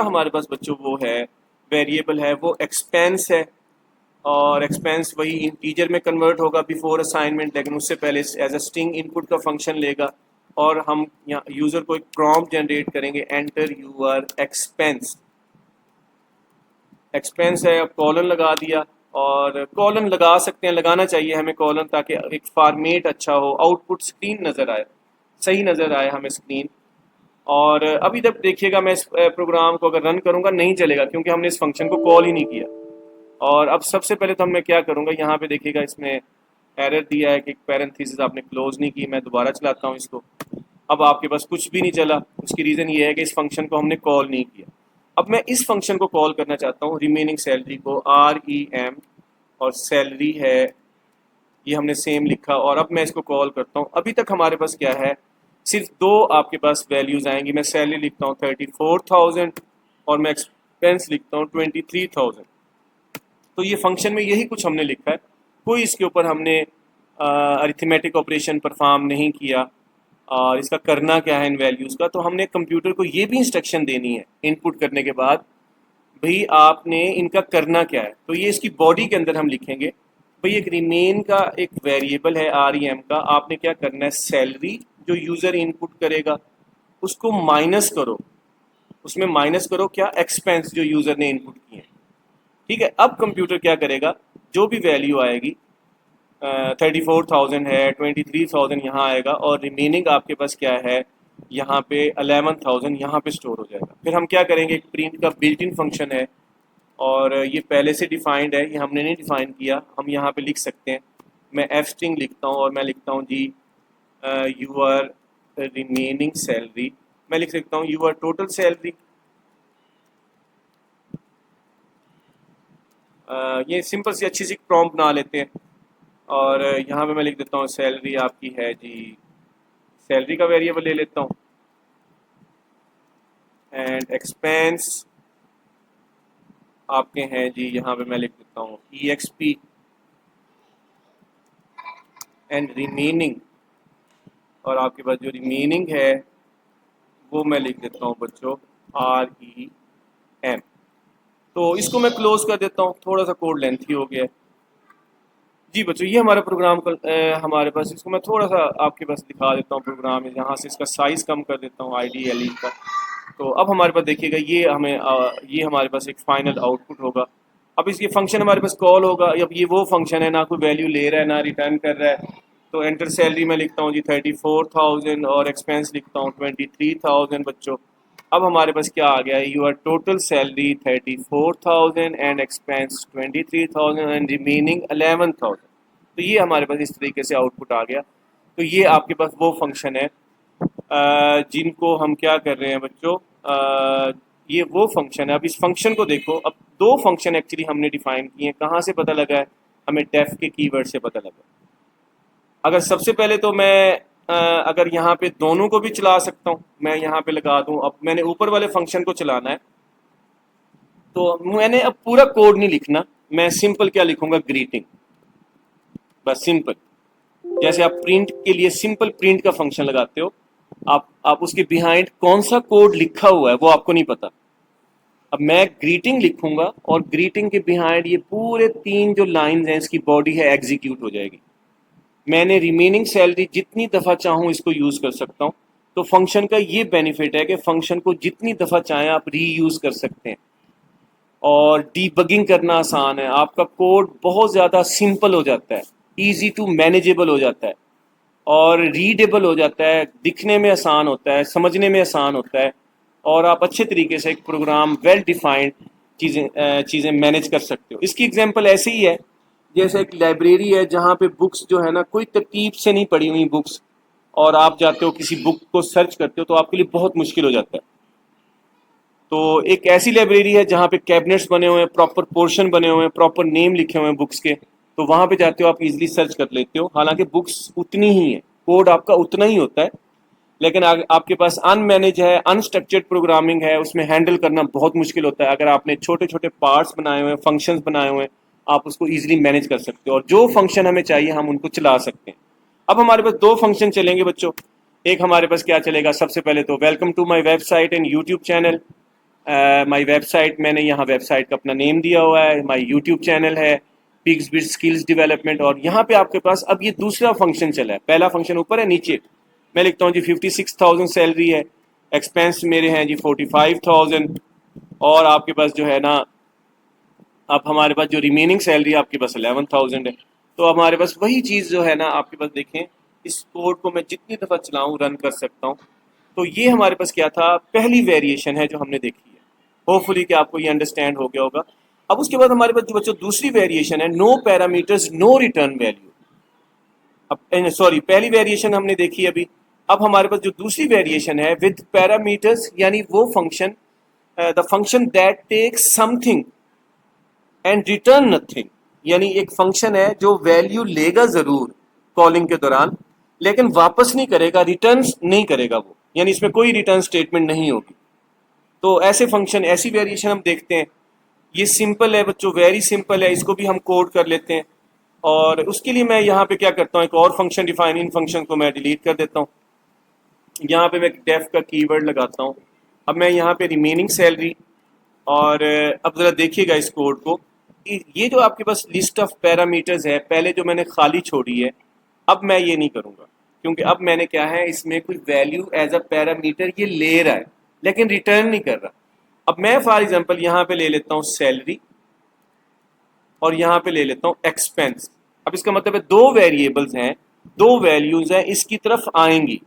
हमारे पास बच्चों वो है वेरिएबल है, वो एक्सपेंस है, और एक्सपेंस वही इंटीजर में कन्वर्ट होगा बिफोर असाइनमेंट, लेकिन उससे पहले एज अ स्ट्रिंग इनपुट का फंक्शन लेगा, और हम यहाँ यूज़र को एक प्रॉम्प्ट जनरेट करेंगे, एंटर यूर एक्सपेंस। एक्सपेंस है, अब कॉलन लगा दिया, और कॉलन लगा सकते हैं, लगाना चाहिए हमें कॉलन, ताकि एक फॉर्मेट अच्छा हो, आउटपुट स्क्रीन नज़र आए, सही नज़र आए हमें स्क्रीन। और अभी तक देखिएगा, मैं इस प्रोग्राम को अगर रन करूँगा नहीं चलेगा, क्योंकि हमने इस फंक्शन को कॉल ही नहीं किया। और अब सबसे पहले तो मैं क्या करूँगा, यहाँ पे देखिएगा इसमें एरर दिया है कि पैरेंथेसिस आपने क्लोज नहीं की। मैं दोबारा चलाता हूँ इसको। अब आपके पास कुछ भी नहीं चला। उसकी रीज़न ये है कि इस फंक्शन को हमने कॉल नहीं किया। अब मैं इस फंक्शन को कॉल करना चाहता हूँ, रिमेनिंग सैलरी को, REM, और सैलरी है ये हमने सेम लिखा। और अब मैं इसको कॉल करता हूँ। अभी तक हमारे पास क्या है, सिर्फ दो आपके पास वैल्यूज़ आएंगी। मैं सैलरी लिखता हूँ 34,000 और मैं एक्सपेंस लिखता हूँ 23,000। तो ये फंक्शन में यही कुछ हमने लिखा है, कोई इसके ऊपर हमने अरिथमेटिक ऑपरेशन परफॉर्म नहीं किया। और इसका करना क्या है इन वैल्यूज़ का, तो हमने कंप्यूटर को ये भी इंस्ट्रक्शन देनी है इनपुट करने के बाद, भाई आपने इनका करना क्या है। तो ये इसकी बॉडी के अंदर हम लिखेंगे, भाई एक रिमेन का एक वेरिएबल है REM का, आपने क्या करना है, सैलरी जो यूज़र इनपुट करेगा उसको माइनस करो, उसमें माइनस करो क्या, एक्सपेंस जो यूज़र ने इनपुट किए हैं। ठीक है, अब कंप्यूटर क्या करेगा, जो भी वैल्यू आएगी 34,000 है, 23,000 यहाँ आएगा, और रिमेनिंग आपके पास क्या है, यहाँ पे 11,000 यहाँ पे स्टोर हो जाएगा। फिर हम क्या करेंगे, एक प्रिंट का बिल्ट इन फंक्शन है, और ये पहले से डिफाइंड है, ये हमने नहीं डिफाइन किया, हम यहाँ पे लिख सकते हैं। मैं एफ स्ट्रिंग लिखता हूँ और मैं लिखता हूँ जी यू आर रिमेनिंग सैलरी। मैं लिख सकता हूँ यू आर टोटल सैलरी। ये सिंपल सी अच्छी सी प्रॉम्प्ट बना लेते हैं। और यहाँ पे मैं लिख देता हूँ सैलरी आपकी है जी, सैलरी का वेरिएबल ले लेता हूँ, एंड एक्सपेंस आपके हैं जी, यहाँ पे मैं लिख देता हूँ EXP, एंड रिमेनिंग, और आपके पास जो रिमेनिंग है वो मैं लिख देता हूँ बच्चों REM। तो इसको मैं क्लोज कर देता हूँ, थोड़ा सा कोड लेंथी हो गया है जी बच्चों। ये हमारा प्रोग्राम हमारे पास, इसको मैं थोड़ा सा आपके पास दिखा देता हूँ प्रोग्राम में, यहाँ से इसका साइज़ कम कर देता हूँ IDLE का। तो अब हमारे पास देखिएगा ये हमें ये हमारे पास एक फाइनल आउटपुट होगा। अब इसके फंक्शन हमारे पास कॉल होगा। अब ये वो फंक्शन है, ना कोई वैल्यू ले रहा है ना रिटर्न कर रहा है। तो एंटर सैलरी में लिखता हूँ जी 34,000 और एक्सपेंस लिखता हूँ 23,000 बच्चों। अब हमारे पास क्या आ गया है, you are total salary 34,000 and expense 23,000 and remaining 11,000। तो ये हमारे पास इस तरीके से आउटपुट आ गया। तो ये आपके पास वो फंक्शन है जिनको हम क्या कर रहे हैं बच्चों, ये वो फंक्शन है। अब इस फंक्शन को देखो, अब दो फंक्शन एक्चुअली हमने डिफाइन किए हैं। कहाँ से पता लगा है हमें, डेफ के कीवर्ड से पता लगा। अगर सबसे पहले तो मैं अगर यहाँ पे दोनों को भी चला सकता हूँ, मैं यहाँ पे लगा दूँ। अब मैंने ऊपर वाले फंक्शन को चलाना है, तो मैंने अब पूरा कोड नहीं लिखना, मैं सिंपल क्या लिखूंगा, ग्रीटिंग, बस सिंपल। जैसे आप प्रिंट के लिए सिंपल प्रिंट का फंक्शन लगाते हो, आप उसके बिहाइंड कौन सा कोड लिखा हुआ है वो आपको नहीं पता। अब मैं ग्रीटिंग लिखूंगा और ग्रीटिंग के बिहाइंड ये पूरे तीन जो लाइंस हैं इसकी बॉडी है एग्जीक्यूट हो जाएगी। मैंने रिमेनिंग सैलरी जितनी दफ़ा चाहूँ इसको यूज़ कर सकता हूँ। तो फंक्शन का ये बेनिफिट है कि फंक्शन को जितनी दफ़ा चाहें आप रीयूज़ कर सकते हैं, और डीबगिंग करना आसान है। आपका कोड बहुत ज़्यादा सिंपल हो जाता है, ईजी टू मैनेजेबल हो जाता है, और रीडेबल हो जाता है, दिखने में आसान होता है, समझने में आसान होता है, और आप अच्छे तरीके से एक प्रोग्राम वेल डिफाइंड चीज़ें मैनेज कर सकते हो। इसकी एग्जांपल ऐसे ही है, जैसे एक लाइब्रेरी है जहाँ पे बुक्स जो है ना कोई तरतीब से नहीं पढ़ी हुई बुक्स, और आप जाते हो किसी बुक को सर्च करते हो तो आपके लिए बहुत मुश्किल हो जाता है। तो एक ऐसी लाइब्रेरी है जहाँ पे कैबिनेट्स बने हुए हैं, प्रॉपर पोर्शन बने हुए हैं, प्रॉपर नेम लिखे हुए हैं बुक्स के, तो वहाँ पे जाते हो आप इजीली सर्च कर लेते हो। हालांकि बुक्स उतनी ही है, कोड आपका उतना ही होता है, लेकिन आपके पास अनमैनेज है, अनस्ट्रक्चर्ड प्रोग्रामिंग है, उसमें हैंडल करना बहुत मुश्किल होता है। अगर आपने छोटे छोटे पार्ट्स बनाए हुए हैं, फंक्शंस बनाए हुए हैं, आप उसको ईजिली मैनेज कर सकते हो, और जो फंक्शन हमें चाहिए हम उनको चला सकते हैं। अब हमारे पास दो फंक्शन चलेंगे बच्चों। एक हमारे पास क्या चलेगा, सबसे पहले तो welcome to my website and YouTube channel. My website, मैंने यहाँ वेबसाइट का अपना नेम दिया हुआ है। माई यूट्यूब चैनल है पिग्स बिट स्किल्स डेवलपमेंट, और यहाँ पे आपके पास अब ये दूसरा फंक्शन चला है। पहला फंक्शन ऊपर है, नीचे मैं लिखता हूँ जी 56,000 सैलरी है, एक्सपेंस मेरे हैं जी 45,000, और आपके पास जो है ना, अब हमारे पास जो रिमेनिंग सैलरी आपके पास 11,000 है। तो अब हमारे पास वही चीज़ जो है ना आपके पास, देखें इस कोड को मैं जितनी दफ़ा चलाऊँ रन कर सकता हूँ। तो ये हमारे पास क्या था, पहली वेरिएशन है जो हमने देखी है। होपफुली कि आपको ये अंडरस्टैंड हो गया होगा। अब उसके बाद हमारे पास जो बच्चों दूसरी वेरिएशन है, no parameters no return value. अब सॉरी, पहली वेरिएशन हमने देखी अभी। अब हमारे पास जो दूसरी वेरिएशन है विद पैरामीटर्स, यानी वो function, the function that takes something and return nothing. यानी एक फंक्शन है जो वैल्यू लेगा जरूर कॉलिंग के दौरान, लेकिन वापस नहीं करेगा, रिटर्न नहीं करेगा वो, यानी इसमें कोई रिटर्न स्टेटमेंट नहीं होगी। तो ऐसे फंक्शन, ऐसी वेरिएशन हम देखते हैं। ये सिंपल है बच्चों, वेरी सिंपल है, इसको भी हम कोड कर लेते हैं। और उसके लिए मैं यहाँ पे क्या करता हूँ, एक और फंक्शन डिफाइन, इन फंक्शन को मैं डिलीट कर देता हूँ। यहाँ पे मैं डेफ का कीवर्ड लगाता हूँ। अब मैं यहाँ पे रिमेनिंग सैलरी, और अब ज़रा देखिएगा इस कोड को। ये जो आपके पास लिस्ट ऑफ पैरामीटर्स है, पहले जो मैंने खाली छोड़ी है, अब मैं ये नहीं करूँगा, क्योंकि अब मैंने क्या है, इसमें कोई वैल्यू एज अ पैरामीटर ये ले रहा है लेकिन रिटर्न नहीं कर रहा। अब मैं फॉर एग्जांपल यहाँ पे ले लेता हूँ सैलरी, और यहाँ पे ले लेता हूँ एक्सपेंस। अब इसका मतलब है दो वेरिएबल्स हैं, दो वैल्यूज हैं, इसकी तरफ आएंगी।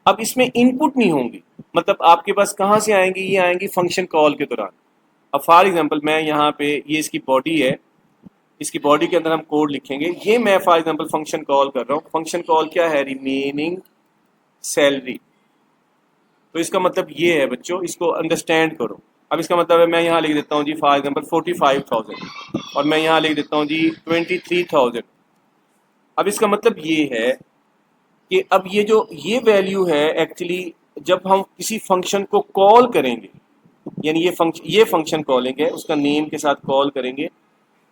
अब इसमें इनपुट नहीं होंगी, मतलब आपके पास कहाँ से आएंगी, ये आएंगी फंक्शन कॉल के दौरान। अब फॉर एग्जांपल मैं यहाँ पे, ये इसकी बॉडी है, इसकी बॉडी के अंदर हम कोड लिखेंगे। ये मैं फॉर एग्जांपल फंक्शन कॉल कर रहा हूँ। फंक्शन कॉल क्या है, रिमेनिंग सैलरी। तो इसका मतलब ये है बच्चों, इसको अंडरस्टैंड करो। अब इसका मतलब है, मैं यहाँ लिख देता हूँ जी फॉर एग्जांपल 45,000, और मैं यहाँ लिख देता हूँ जी 23,000। अब इसका मतलब ये है कि अब ये जो ये वैल्यू है, एक्चुअली जब हम किसी फंक्शन को कॉल करेंगे, यानी ये फंक्शन कॉलिंग है, उसका नेम के साथ कॉल करेंगे,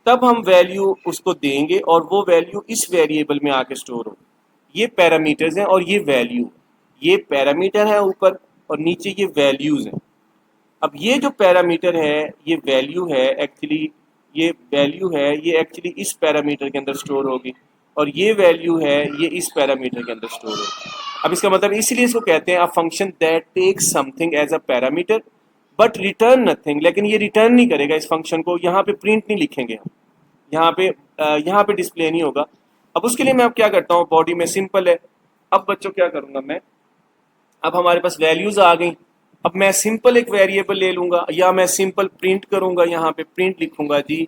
तब हम वैल्यू उसको देंगे और वो वैल्यू इस वेरिएबल में आके स्टोर हो। ये पैरामीटर्स हैं और ये वैल्यू, ये पैरामीटर है ऊपर और नीचे ये वैल्यूज हैं। अब ये जो पैरामीटर है, ये वैल्यू है एक्चुअली, ये वैल्यू है, ये एक्चुअली इस पैरामीटर के अंदर स्टोर होगी, और ये वैल्यू है, ये इस पैरामीटर के अंदर स्टोर होगी। अब इसका मतलब इसलिए इसको कहते हैं a function that takes something as a parameter but return nothing. लेकिन ये रिटर्न नहीं करेगा इस फंक्शन को, यहाँ पे प्रिंट नहीं लिखेंगे हम, यहाँ पे डिस्प्ले नहीं होगा। अब उसके लिए मैं अब क्या करता हूँ, बॉडी में सिंपल है। अब बच्चों क्या करूँगा मैं, अब हमारे पास वैल्यूज आ गई। अब मैं सिंपल एक वेरिएबल ले लूंगा, या मैं सिंपल प्रिंट करूंगा, यहाँ पे प्रिंट लिखूंगा जी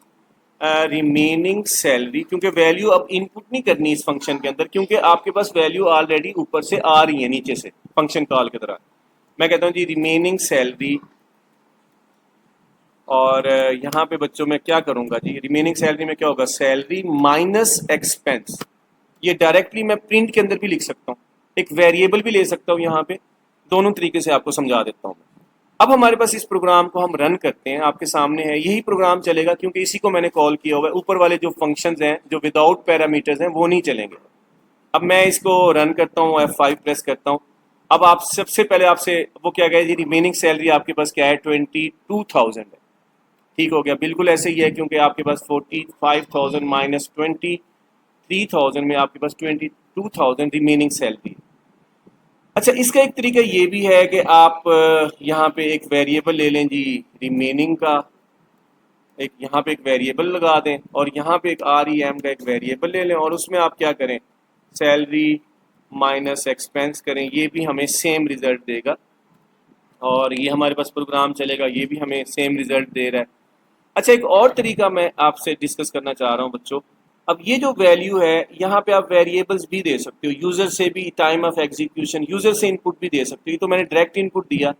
रिमेनिंग सैलरी, क्योंकि वैल्यू अब इनपुट नहीं करनी इस फंक्शन के अंदर, क्योंकि आपके पास वैल्यू ऑलरेडी ऊपर से आ रही है नीचे से फंक्शन कॉल के दौरान। मैं कहता हूँ जी रिमेनिंग सैलरी, और यहाँ पे बच्चों में क्या करूंगा जी, रिमेनिंग सैलरी में क्या होगा, सैलरी माइनस एक्सपेंस। ये डायरेक्टली मैं प्रिंट के अंदर भी लिख सकता हूँ, एक वेरिएबल भी ले सकता हूँ यहाँ पे, दोनों तरीके से आपको समझा देता हूँ। अब हमारे पास इस प्रोग्राम को हम रन करते हैं, आपके सामने है, यही प्रोग्राम चलेगा क्योंकि इसी को मैंने कॉल किया हुआ है। ऊपर वाले जो फंक्शंस हैं जो विदाउट पैरामीटर्स हैं वो नहीं चलेंगे। अब मैं इसको रन करता हूँ, F5 प्रेस करता हूँ। अब आप सबसे पहले आपसे वो क्या कहे जी, रिमेनिंग सैलरी आपके पास क्या है, 22,000 है। ठीक हो गया, बिल्कुल ऐसे ही है, क्योंकि आपके पास 45,000 माइनस 23,000 में आपके पास 22,000 रिमेनिंग सैलरी है। अच्छा, इसका एक तरीका ये भी है कि आप यहाँ पे एक वेरिएबल ले लें जी रिमेनिंग का, एक यहाँ पे एक वेरिएबल लगा दें, और यहाँ पे एक REM का एक वेरिएबल ले लें, और उसमें आप क्या करें, सैलरी माइनस एक्सपेंस करें। ये भी हमें सेम रिजल्ट देगा, और ये हमारे पास प्रोग्राम चलेगा, ये भी हमें सेम रिजल्ट दे रहा है। अच्छा, एक और तरीका मैं आपसे डिस्कस करना चाह रहा हूँ बच्चों। अब ये जो वैल्यू है, यहाँ पे आप वेरिएबल्स भी दे सकते हो, यूजर से भी टाइम ऑफ एग्जीक्यूशन, यूजर से इनपुट भी दे सकते हो। तो मैंने डायरेक्ट इनपुट दिया।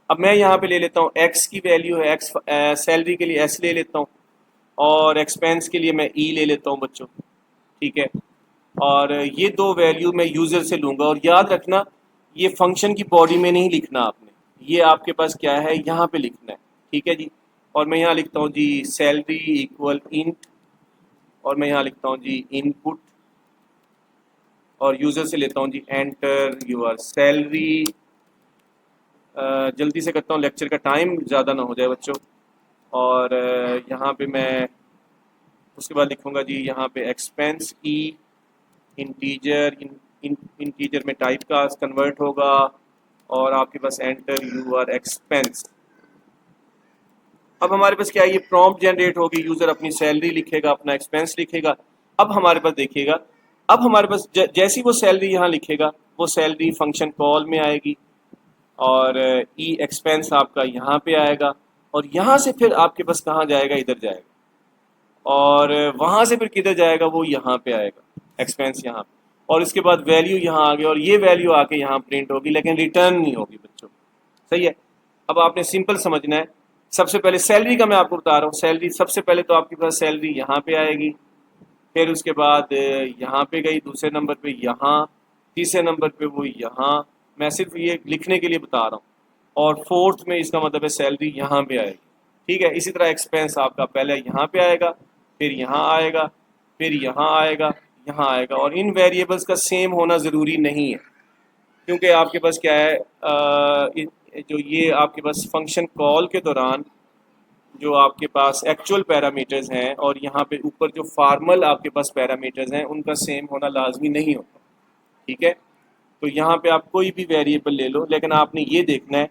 अब मैं यहाँ पे ले लेता हूँ एक्स की वैल्यू है, एक्स सैलरी के लिए एस ले लेता हूँ, और एक्सपेंस के लिए मैं ई ले लेता हूँ बच्चों। ठीक है, और ये दो वैल्यू मैं यूजर से लूंगा, और याद रखना ये फंक्शन की बॉडी में नहीं लिखना आपने, ये आपके पास क्या है, यहाँ पे लिखना है। ठीक है जी, और मैं यहाँ लिखता हूँ जी सैलरी इक्वल इंट, और मैं यहाँ लिखता हूँ जी इनपुट, और यूजर से लेता हूँ जी एंटर यूर सैलरी। जल्दी से करता हूँ, लेक्चर का टाइम ज़्यादा ना हो जाए बच्चों। और यहाँ पे मैं उसके बाद लिखूँगा जी यहाँ पे एक्सपेंस ई इंटीजर, इंटीजर में टाइप का कन्वर्ट होगा, और आपके पास एंटर यूर एक्सपेंस। अब हमारे पास क्या है, ये प्रॉम्प्ट जनरेट होगी, यूजर अपनी सैलरी लिखेगा, अपना एक्सपेंस लिखेगा। अब हमारे पास देखिएगा, अब हमारे पास जैसी वो सैलरी यहाँ लिखेगा, वो सैलरी फंक्शन कॉल में आएगी, और ई एक्सपेंस आपका यहाँ पे आएगा, और यहाँ से फिर आपके पास कहाँ जाएगा, इधर जाएगा। और वहाँ से फिर किधर जाएगा, वो यहाँ पे आएगा, एक्सपेंस यहाँ पे, और इसके बाद वैल्यू यहाँ आ गई और ये वैल्यू आके यहाँ प्रिंट होगी, लेकिन रिटर्न नहीं होगी बच्चों। सही है। अब आपने सिंपल समझना है। सबसे पहले सैलरी का मैं आपको बता रहा हूँ। सैलरी सबसे पहले तो आपके पास सैलरी यहाँ पे आएगी, फिर उसके बाद यहाँ पे गई, दूसरे नंबर पे यहाँ, तीसरे नंबर पे वो यहाँ। मैं सिर्फ ये लिखने के लिए बता रहा हूँ। और फोर्थ में इसका मतलब है सैलरी यहाँ पे आएगी। ठीक है। इसी तरह एक्सपेंस आपका पहले यहाँ पे आएगा, फिर यहाँ आएगा, फिर यहाँ आएगा, यहाँ आएगा। और इन वेरिएबल्स का सेम होना ज़रूरी नहीं है, क्योंकि आपके पास क्या है, जो ये आपके पास फंक्शन कॉल के दौरान जो आपके पास एक्चुअल पैरामीटर्स हैं और यहाँ पे ऊपर जो फार्मल आपके पास पैरामीटर्स हैं उनका सेम होना लाजमी नहीं होता। ठीक है। तो यहाँ पे आप कोई भी वेरिएबल ले लो, लेकिन आपने ये देखना है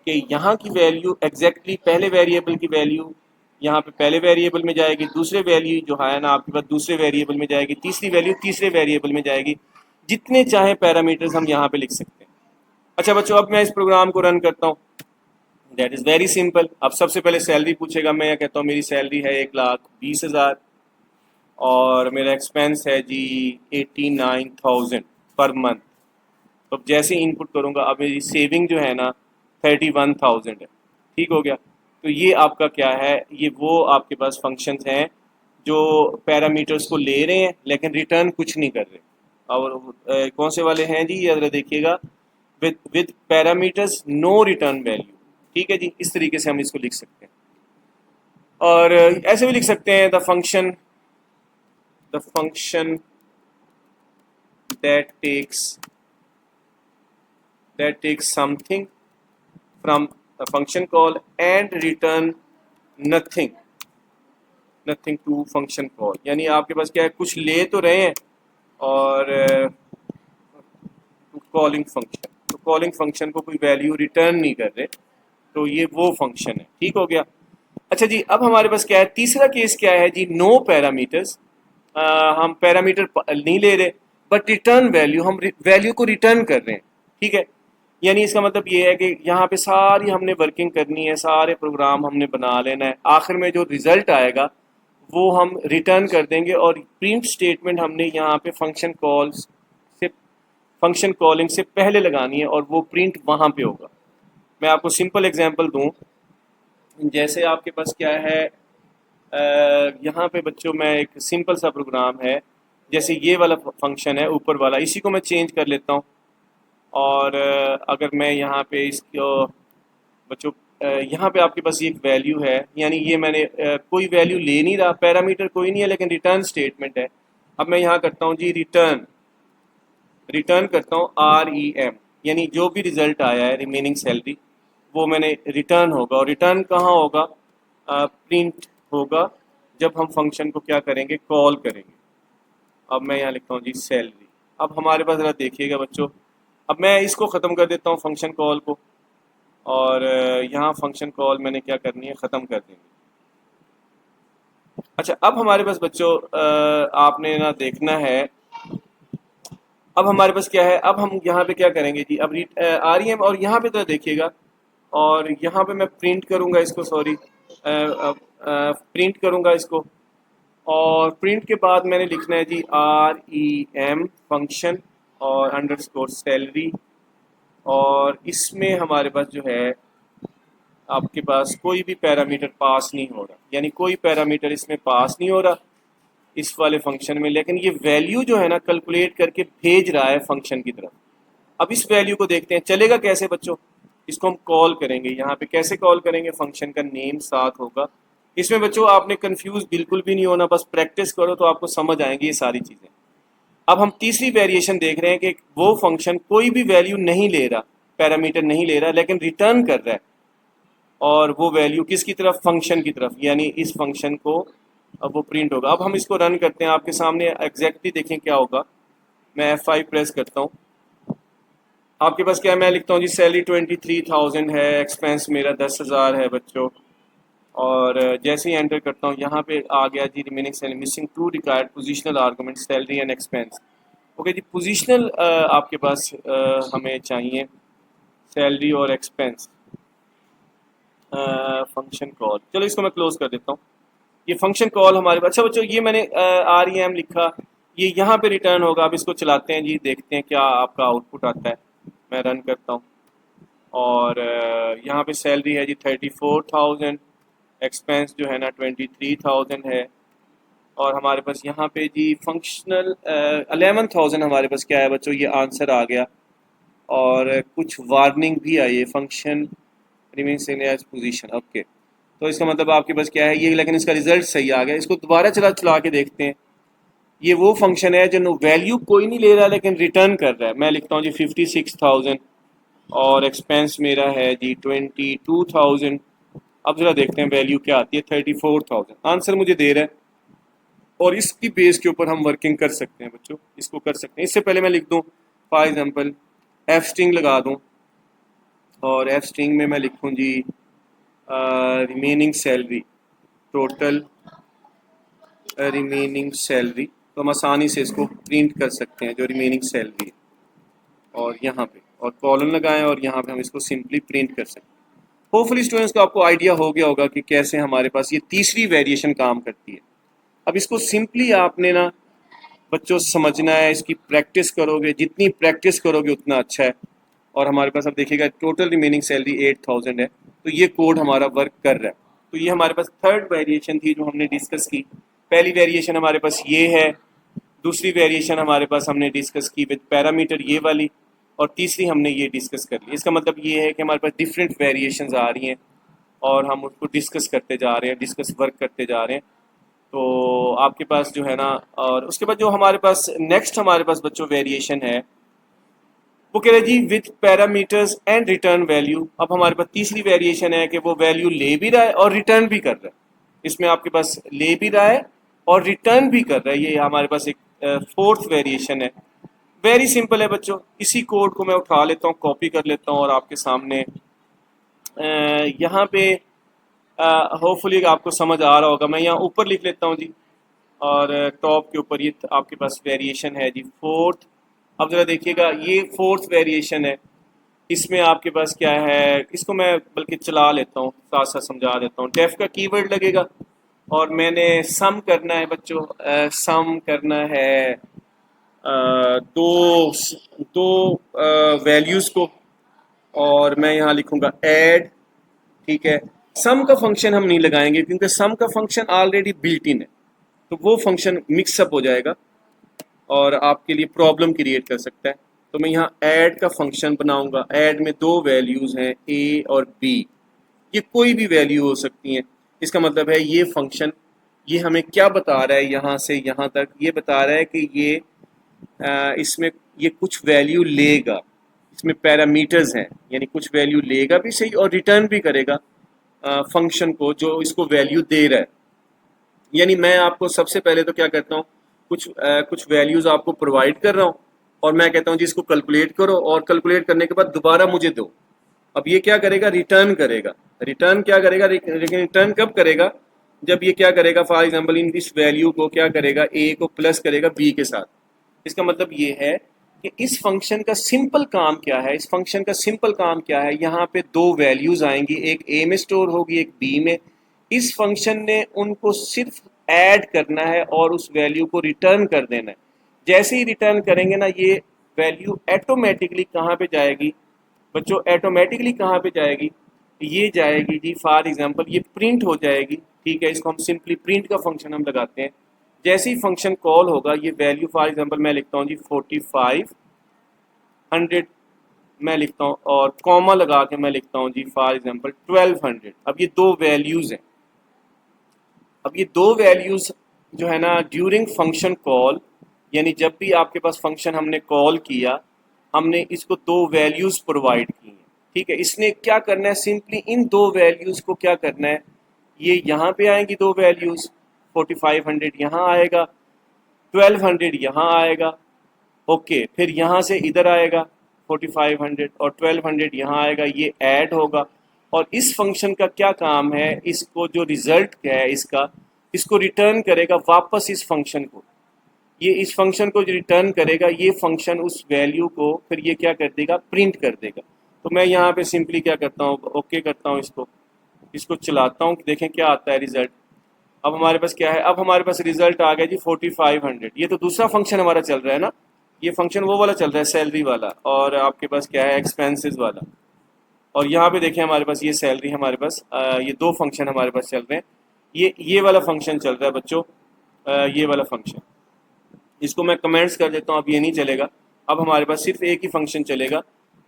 कि यहाँ की वैल्यू एग्जैक्टली पहले वेरिएबल की वैल्यू यहाँ पे पहले वेरिएबल में जाएगी, दूसरे वैल्यू जो है ना आपके पास दूसरे वेरिएबल में जाएगी, तीसरी वैल्यू तीसरे वेरिएबल में जाएगी। जितने चाहे पैरामीटर्स हम यहाँ पे लिख सकते हैं। अच्छा बच्चों, अब मैं इस प्रोग्राम को रन करता हूँ। That is very simple. अब सबसे पहले सैलरी पूछेगा, मैं यह कहता हूँ मेरी सैलरी है 1,20,000 और मेरा एक्सपेंस है जी 89,000 पर मंथ। तो अब जैसे ही इनपुट करूँगा, अब मेरी सेविंग जो है ना 31,000 है। ठीक हो गया। तो ये आपका क्या है, ये वो आपके पास फंक्शंस हैं जो पैरामीटर्स को ले रहे हैं लेकिन रिटर्न कुछ नहीं कर रहे। और कौन से वाले हैं जी, ये ज़रा देखिएगा, with parameters no return value. ठीक है जी। इस तरीके से हम इसको लिख सकते हैं। और ऐसे भी लिख सकते हैं, the function that takes something from the function call and return nothing to function call. यानी आपके पास क्या है, कुछ ले तो रहे हैं और कॉलिंग फंक्शन, तो कॉलिंग फंक्शन को कोई वैल्यू रिटर्न नहीं कर रहे। तो ये वो फंक्शन है। ठीक हो गया। अच्छा जी, अब हमारे पास क्या है, तीसरा केस क्या है जी, नो पैरामीटर्स। हम पैरामीटर नहीं ले रहे बट रिटर्न वैल्यू, हम वैल्यू को रिटर्न कर रहे हैं। ठीक है। यानी इसका मतलब ये है कि यहाँ पे सारी हमने वर्किंग करनी है, सारे प्रोग्राम हमने बना लेना है, आखिर में जो रिजल्ट आएगा वो हम रिटर्न कर देंगे। और प्रिंट स्टेटमेंट हमने यहाँ पे फंक्शन कॉलिंग से पहले लगानी है और वो प्रिंट वहाँ पे होगा। मैं आपको सिंपल एग्जांपल दूँ। जैसे आपके पास क्या है, यहाँ पे बच्चों मैं एक सिंपल सा प्रोग्राम है, जैसे ये वाला फंक्शन है ऊपर वाला, इसी को मैं चेंज कर लेता हूँ। और अगर मैं यहाँ पे इसको बच्चों, यहाँ पे आपके पास ये एक वैल्यू है, यानी ये मैंने कोई वैल्यू ले नहीं रहा, पैरामीटर कोई नहीं है, लेकिन रिटर्न स्टेटमेंट है। अब मैं यहाँ करता हूँ जी रिटर्न करता हूँ REM, यानी जो भी रिजल्ट आया है रिमेनिंग सैलरी वो मैंने रिटर्न होगा। और रिटर्न कहाँ होगा, प्रिंट होगा जब हम फंक्शन को क्या करेंगे, कॉल करेंगे। अब मैं यहाँ लिखता हूँ जी सैलरी। अब हमारे पास ज़रा देखिएगा बच्चों, अब मैं इसको ख़त्म कर देता हूँ फंक्शन कॉल को, और यहाँ फंक्शन कॉल मैंने क्या करनी है, ख़त्म कर देनी। अच्छा, अब हमारे पास बच्चों आपने ना देखना है, अब हमारे पास क्या है, अब हम यहाँ पे क्या करेंगे जी, अब REM, और यहाँ पे तो देखिएगा, और यहाँ पे मैं प्रिंट करूँगा इसको, सॉरी प्रिंट करूँगा इसको। और प्रिंट के बाद मैंने लिखना है जी REM फंक्शन और अंडरस्कोर सैलरी। और इसमें हमारे पास जो है आपके पास कोई भी पैरामीटर पास नहीं हो रहा, यानी कोई पैरामीटर इसमें पास नहीं हो रहा इस वाले फंक्शन में, लेकिन ये वैल्यू जो है ना कैलकुलेट करके भेज रहा है फंक्शन की तरफ। अब इस वैल्यू को देखते हैं चलेगा कैसे बच्चों। इसको हम कॉल करेंगे, यहाँ पे कैसे कॉल करेंगे, फंक्शन का नेम साथ होगा। इसमें बच्चों आपने कंफ्यूज बिल्कुल भी नहीं होना, बस प्रैक्टिस करो तो आपको समझ आएंगी ये सारी चीज़ें। अब हम तीसरी वेरिएशन देख रहे हैं कि वो फंक्शन कोई भी वैल्यू नहीं ले रहा, पैरामीटर नहीं ले रहा, लेकिन रिटर्न कर रहा है। और वो वैल्यू किसकी तरफ, फंक्शन की तरफ, यानी इस फंक्शन को अब वो प्रिंट होगा। अब हम इसको रन करते हैं, आपके सामने एग्जैक्टली देखें क्या होगा। मैं F5 प्रेस करता हूँ। आपके पास क्या है, मैं लिखता हूँ जी सैलरी 23,000 है, एक्सपेंस मेरा 10,000 है बच्चों। और जैसे ही एंटर करता हूँ यहाँ पे आ गया जी remaining salary missing 2 required positional argument salary and expense. Okay जी, पोजिशनल आपके पास हमें चाहिए सैलरी और एक्सपेंस फंक्शन कॉल। चलो इसको मैं क्लोज कर देता हूँ। ये फंक्शन कॉल हमारे पास। अच्छा बच्चों, ये मैंने REM लिखा, ये यहाँ पे रिटर्न होगा। अब इसको चलाते हैं जी, देखते हैं क्या आपका आउटपुट आता है। मैं रन करता हूँ और यहाँ पे सैलरी है जी 34,000, एक्सपेंस जो है ना 23,000 है, और हमारे पास यहाँ पे जी फंक्शनल 11,000 हमारे पास क्या है बच्चों, ये आंसर आ गया। और कुछ वार्निंग भी आई है, function remains in as position. Okay, तो इसका मतलब आपके पास क्या है ये, लेकिन इसका रिजल्ट सही आ गया। इसको दोबारा चला के देखते हैं। ये वो फंक्शन है जो वैल्यू कोई नहीं ले रहा लेकिन रिटर्न कर रहा है। मैं लिखता हूँ जी 56,000 और एक्सपेंस मेरा है जी 22,000। अब जरा देखते हैं वैल्यू क्या आती है, 34,000 आंसर मुझे दे रहा है, और इसकी बेस के ऊपर हम वर्किंग कर सकते हैं बच्चों, इसको कर सकते हैं। इससे पहले मैं लिख दूं फॉर एग्जांपल एफ स्ट्रिंग लगा दूं, और एफ स्ट्रिंग में मैं लिखूं जी remaining salary, total remaining salary. तो हम आसानी से इसको प्रिंट कर सकते हैं जो रिमेनिंग सैलरी है, और यहाँ पे और कॉलन लगाएं और यहाँ पे हम इसको सिंपली प्रिंट कर सकते हैं। होपफुली स्टूडेंट्स को आपको आइडिया हो गया होगा कि कैसे हमारे पास ये तीसरी वेरिएशन काम करती है। अब इसको सिंपली आपने ना बच्चों समझना है, इसकी प्रैक्टिस करोगे, जितनी प्रैक्टिस करोगे उतना अच्छा है। और हमारे पास अब देखिएगा टोटल रिमेनिंग सैलरी 8,000 है, तो ये कोड हमारा वर्क कर रहा है। तो ये हमारे पास थर्ड वेरिएशन थी जो हमने डिस्कस की। पहली वेरिएशन हमारे पास ये है, दूसरी वेरिएशन हमारे पास हमने डिस्कस की विद पैरामीटर ये वाली, और तीसरी हमने ये डिस्कस कर ली। इसका मतलब ये है कि हमारे पास डिफरेंट वेरिएशंस आ रही हैं और हम उसको डिस्कस करते जा रहे हैं, डिस्कस वर्क करते जा रहे हैं। तो आपके पास जो है ना, और उसके बाद जो हमारे पास नेक्स्ट हमारे पास बच्चों वेरिएशन है वो कह रहे जी with parameters and return value. अब हमारे पास तीसरी वेरिएशन है कि वो वैल्यू ले भी रहा है और रिटर्न भी कर रहा है। इसमें आपके पास ले भी रहा है और रिटर्न भी कर रहा है। ये हमारे पास एक फोर्थ वेरिएशन है। वेरी सिंपल है बच्चों, इसी कोड को मैं उठा लेता हूँ, कॉपी कर लेता हूँ और आपके सामने यहाँ पे होपफुली आपको समझ आ रहा होगा। मैं यहाँ ऊपर लिख लेता हूँ जी, और टॉप के ऊपर ये आपके पास वेरिएशन है जी फोर्थ। अब ज़रा देखिएगा, ये फोर्थ वेरिएशन है। इसमें आपके पास क्या है, इसको मैं बल्कि चला लेता हूँ, साथ साथ समझा देता हूँ। डेफ का कीवर्ड लगेगा और मैंने सम करना है बच्चों, सम करना है दो दो वैल्यूज़ को, और मैं यहाँ लिखूँगा ऐड। ठीक है, सम का फंक्शन हम नहीं लगाएंगे क्योंकि सम का फंक्शन ऑलरेडी बिल्ट इन है, तो वो फंक्शन मिक्सअप हो जाएगा और आपके लिए प्रॉब्लम क्रिएट कर सकता है। तो मैं यहाँ ऐड का फंक्शन बनाऊंगा। ऐड में दो वैल्यूज़ हैं ए और बी, ये कोई भी वैल्यू हो सकती हैं। इसका मतलब है ये फंक्शन ये हमें क्या बता रहा है, यहाँ से यहाँ तक ये बता रहा है कि ये इसमें ये कुछ वैल्यू लेगा। इसमें पैरामीटर्स हैं, यानी कुछ वैल्यू लेगा भी सही और रिटर्न भी करेगा फंक्शन को जो इसको वैल्यू दे रहा है। यानी मैं आपको सबसे पहले तो क्या करता हूँ, कुछ वैल्यूज़ आपको प्रोवाइड कर रहा हूँ और मैं कहता हूँ जी इसको कैलकुलेट करो, और कैलकुलेट करने के बाद दोबारा मुझे दो। अब ये क्या करेगा, रिटर्न करेगा। रिटर्न क्या करेगा, लेकिन रिटर्न कब करेगा, जब ये क्या करेगा, फॉर एग्जांपल इन इस वैल्यू को क्या करेगा, ए को प्लस करेगा बी के साथ। इसका मतलब ये है कि इस फंक्शन का सिंपल काम क्या है, इस फंक्शन का सिंपल काम क्या है, यहाँ पे दो वैल्यूज आएंगी, एक ए में स्टोर होगी एक बी में। इस फंक्शन ने उनको सिर्फ ऐड करना है और उस वैल्यू को रिटर्न कर देना है। जैसे ही रिटर्न करेंगे ना, ये वैल्यू ऑटोमेटिकली कहाँ पे जाएगी बच्चों, ऑटोमेटिकली कहाँ पे जाएगी, ये जाएगी जी फॉर एग्जांपल ये प्रिंट हो जाएगी। ठीक है, इसको हम सिंपली प्रिंट का फंक्शन हम लगाते हैं। जैसे ही फंक्शन कॉल होगा ये वैल्यू फॉर एग्जांपल मैं लिखता हूँ जी 4500 मैं लिखता हूँ, और कॉमा लगा के मैं लिखता हूँ जी फॉर एग्जांपल 1200। अब ये दो वैल्यूज़ हैं। अब ये दो वैल्यूज़ जो है ना ड्यूरिंग फंक्शन कॉल, यानी जब भी आपके पास फंक्शन हमने कॉल किया, हमने इसको दो वैल्यूज़ प्रोवाइड की हैं। ठीक है, इसने क्या करना है, सिंपली इन दो वैल्यूज़ को क्या करना है, ये यहाँ पे आएंगी दो वैल्यूज़, 4500 यहाँ आएगा, 1200 यहाँ आएगा। ओके, फिर यहाँ से इधर आएगा 4500 और 1200 यहाँ आएगा, ये ऐड होगा। और इस फंक्शन का क्या काम है, इसको जो रिजल्ट है इसका, इसको रिटर्न करेगा वापस इस फंक्शन को। ये इस फंक्शन को रिटर्न करेगा, ये फंक्शन उस वैल्यू को फिर ये क्या कर देगा, प्रिंट कर देगा। तो मैं यहाँ पे सिंपली क्या करता हूँ, ओके करता हूँ, इसको चलाता हूँ, देखें क्या आता है रिजल्ट। अब हमारे पास क्या है, अब हमारे पास रिजल्ट आ गया जी 4500। ये तो दूसरा फंक्शन हमारा चल रहा है ना, ये फंक्शन वो वाला चल रहा है सैलरी वाला, और आपके पास क्या है एक्सपेंसेस वाला। और यहाँ पे देखें हमारे पास ये सैलरी, हमारे पास ये दो फंक्शन हमारे पास चल रहे हैं। ये वाला फंक्शन चल रहा है बच्चों, ये वाला फंक्शन, इसको मैं कमेंट्स कर देता हूँ, अब ये नहीं चलेगा। अब हमारे पास सिर्फ एक ही फंक्शन चलेगा,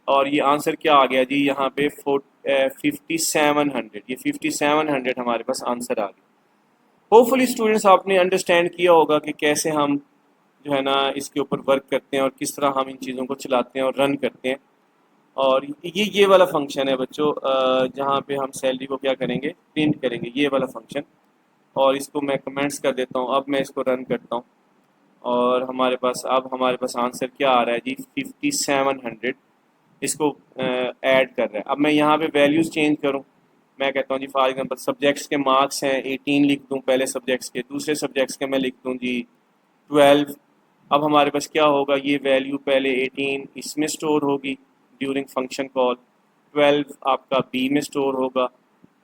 और ये आंसर क्या आ गया जी यहाँ पे 5700। ये 5700 हमारे पास आंसर आ गया। होपफुली स्टूडेंट्स आपने अंडरस्टैंड किया होगा कि कैसे हम जो है ना इसके ऊपर वर्क करते हैं और किस तरह हम इन चीज़ों को चलाते हैं और रन करते हैं। और ये वाला फंक्शन है बच्चों, जहाँ पे हम सैलरी को क्या करेंगे, प्रिंट करेंगे, ये वाला फंक्शन। और इसको मैं कमेंट्स कर देता हूँ, अब मैं इसको रन करता हूँ, और हमारे पास आंसर क्या आ रहा है जी 5700। इसको ऐड कर रहा है। अब मैं यहाँ पे वैल्यूज़ चेंज करूँ, मैं कहता हूँ जी फॉर एग्जांपल सब्जेक्ट्स के मार्क्स हैं 18 लिख दूँ पहले सब्जेक्ट्स के, दूसरे सब्जेक्ट्स के मैं लिख दूँ जी 12। अब हमारे पास क्या होगा, ये वैल्यू पहले 18 इसमें स्टोर होगी ड्यूरिंग फंक्शन कॉल, 12 आपका बी में स्टोर होगा,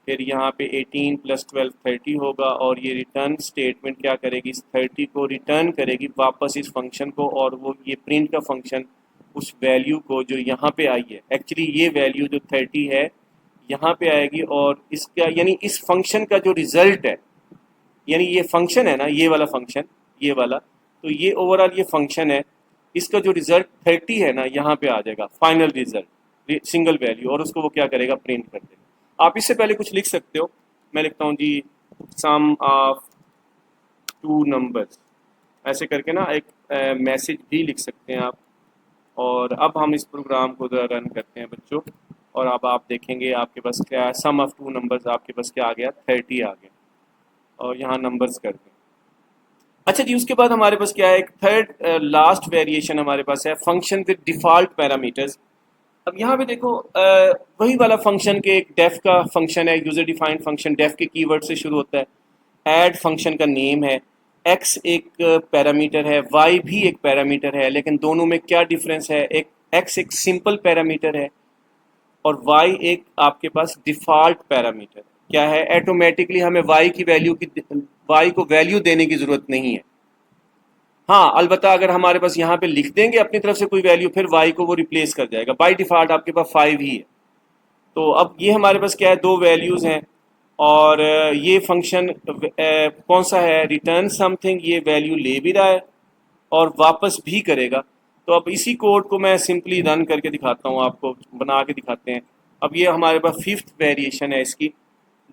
फिर यहाँ पे 18 + 12 30 होगा, और ये रिटर्न स्टेटमेंट क्या करेगी, इस 30 को रिटर्न करेगी वापस इस फंक्शन को, और वो ये प्रिंट का फंक्शन उस वैल्यू को जो यहाँ पे आई है, एक्चुअली ये वैल्यू जो 30 है यहाँ पे आएगी, और इसका यानी इस फंक्शन का जो रिजल्ट है, यानी ये फंक्शन है ना ये वाला फंक्शन, ये वाला, तो ये ओवरऑल ये फंक्शन है, इसका जो रिजल्ट 30 है ना यहाँ पे आ जाएगा फाइनल रिजल्ट सिंगल वैल्यू, और उसको वो क्या करेगा, प्रिंट कर देगा। आप इससे पहले कुछ लिख सकते हो, मैं लिखता हूँ जी सम ऑफ टू नंबर्स, ऐसे करके ना एक मैसेज भी लिख सकते हैं आप। और अब हम इस प्रोग्राम को रन करते हैं बच्चों, और अब आप देखेंगे आपके पास क्या, सम ऑफ टू नंबर्स आपके पास क्या आ गया, 30 आ गया, और यहाँ नंबर्स कर दें। अच्छा जी, उसके बाद हमारे पास क्या है, एक थर्ड लास्ट वेरिएशन हमारे पास है, फंक्शन विद डिफ़ॉल्ट पैरामीटर्स। अब यहाँ पे देखो वही वाला फंक्शन के एक डेफ का फंक्शन है, यूजर डिफाइंड फंक्शन, डेफ के कीवर्ड से शुरू होता है, ऐड फंक्शन का नेम है, एक्स एक पैरामीटर है, वाई भी एक पैरामीटर है, लेकिन दोनों में क्या डिफरेंस है, एक एक्स एक सिंपल पैरामीटर है और वाई एक आपके पास डिफ़ॉल्ट पैरामीटर क्या है, ऑटोमेटिकली हमें वाई को वैल्यू देने की ज़रूरत नहीं है। हाँ अलबत्ता अगर हमारे पास यहाँ पे लिख देंगे अपनी तरफ से कोई वैल्यू, फिर वाई को वो रिप्लेस कर जाएगा, बाय डिफ़ॉल्ट आपके पास 5 ही है। तो अब ये हमारे पास क्या है, दो वैल्यूज़ हैं, और ये फंक्शन कौन सा है, रिटर्न समथिंग, ये वैल्यू ले भी रहा है और वापस भी करेगा। तो अब इसी कोड को मैं सिंपली रन करके दिखाता हूँ आपको, बना के दिखाते हैं। अब ये हमारे पास फिफ्थ वेरिएशन है इसकी,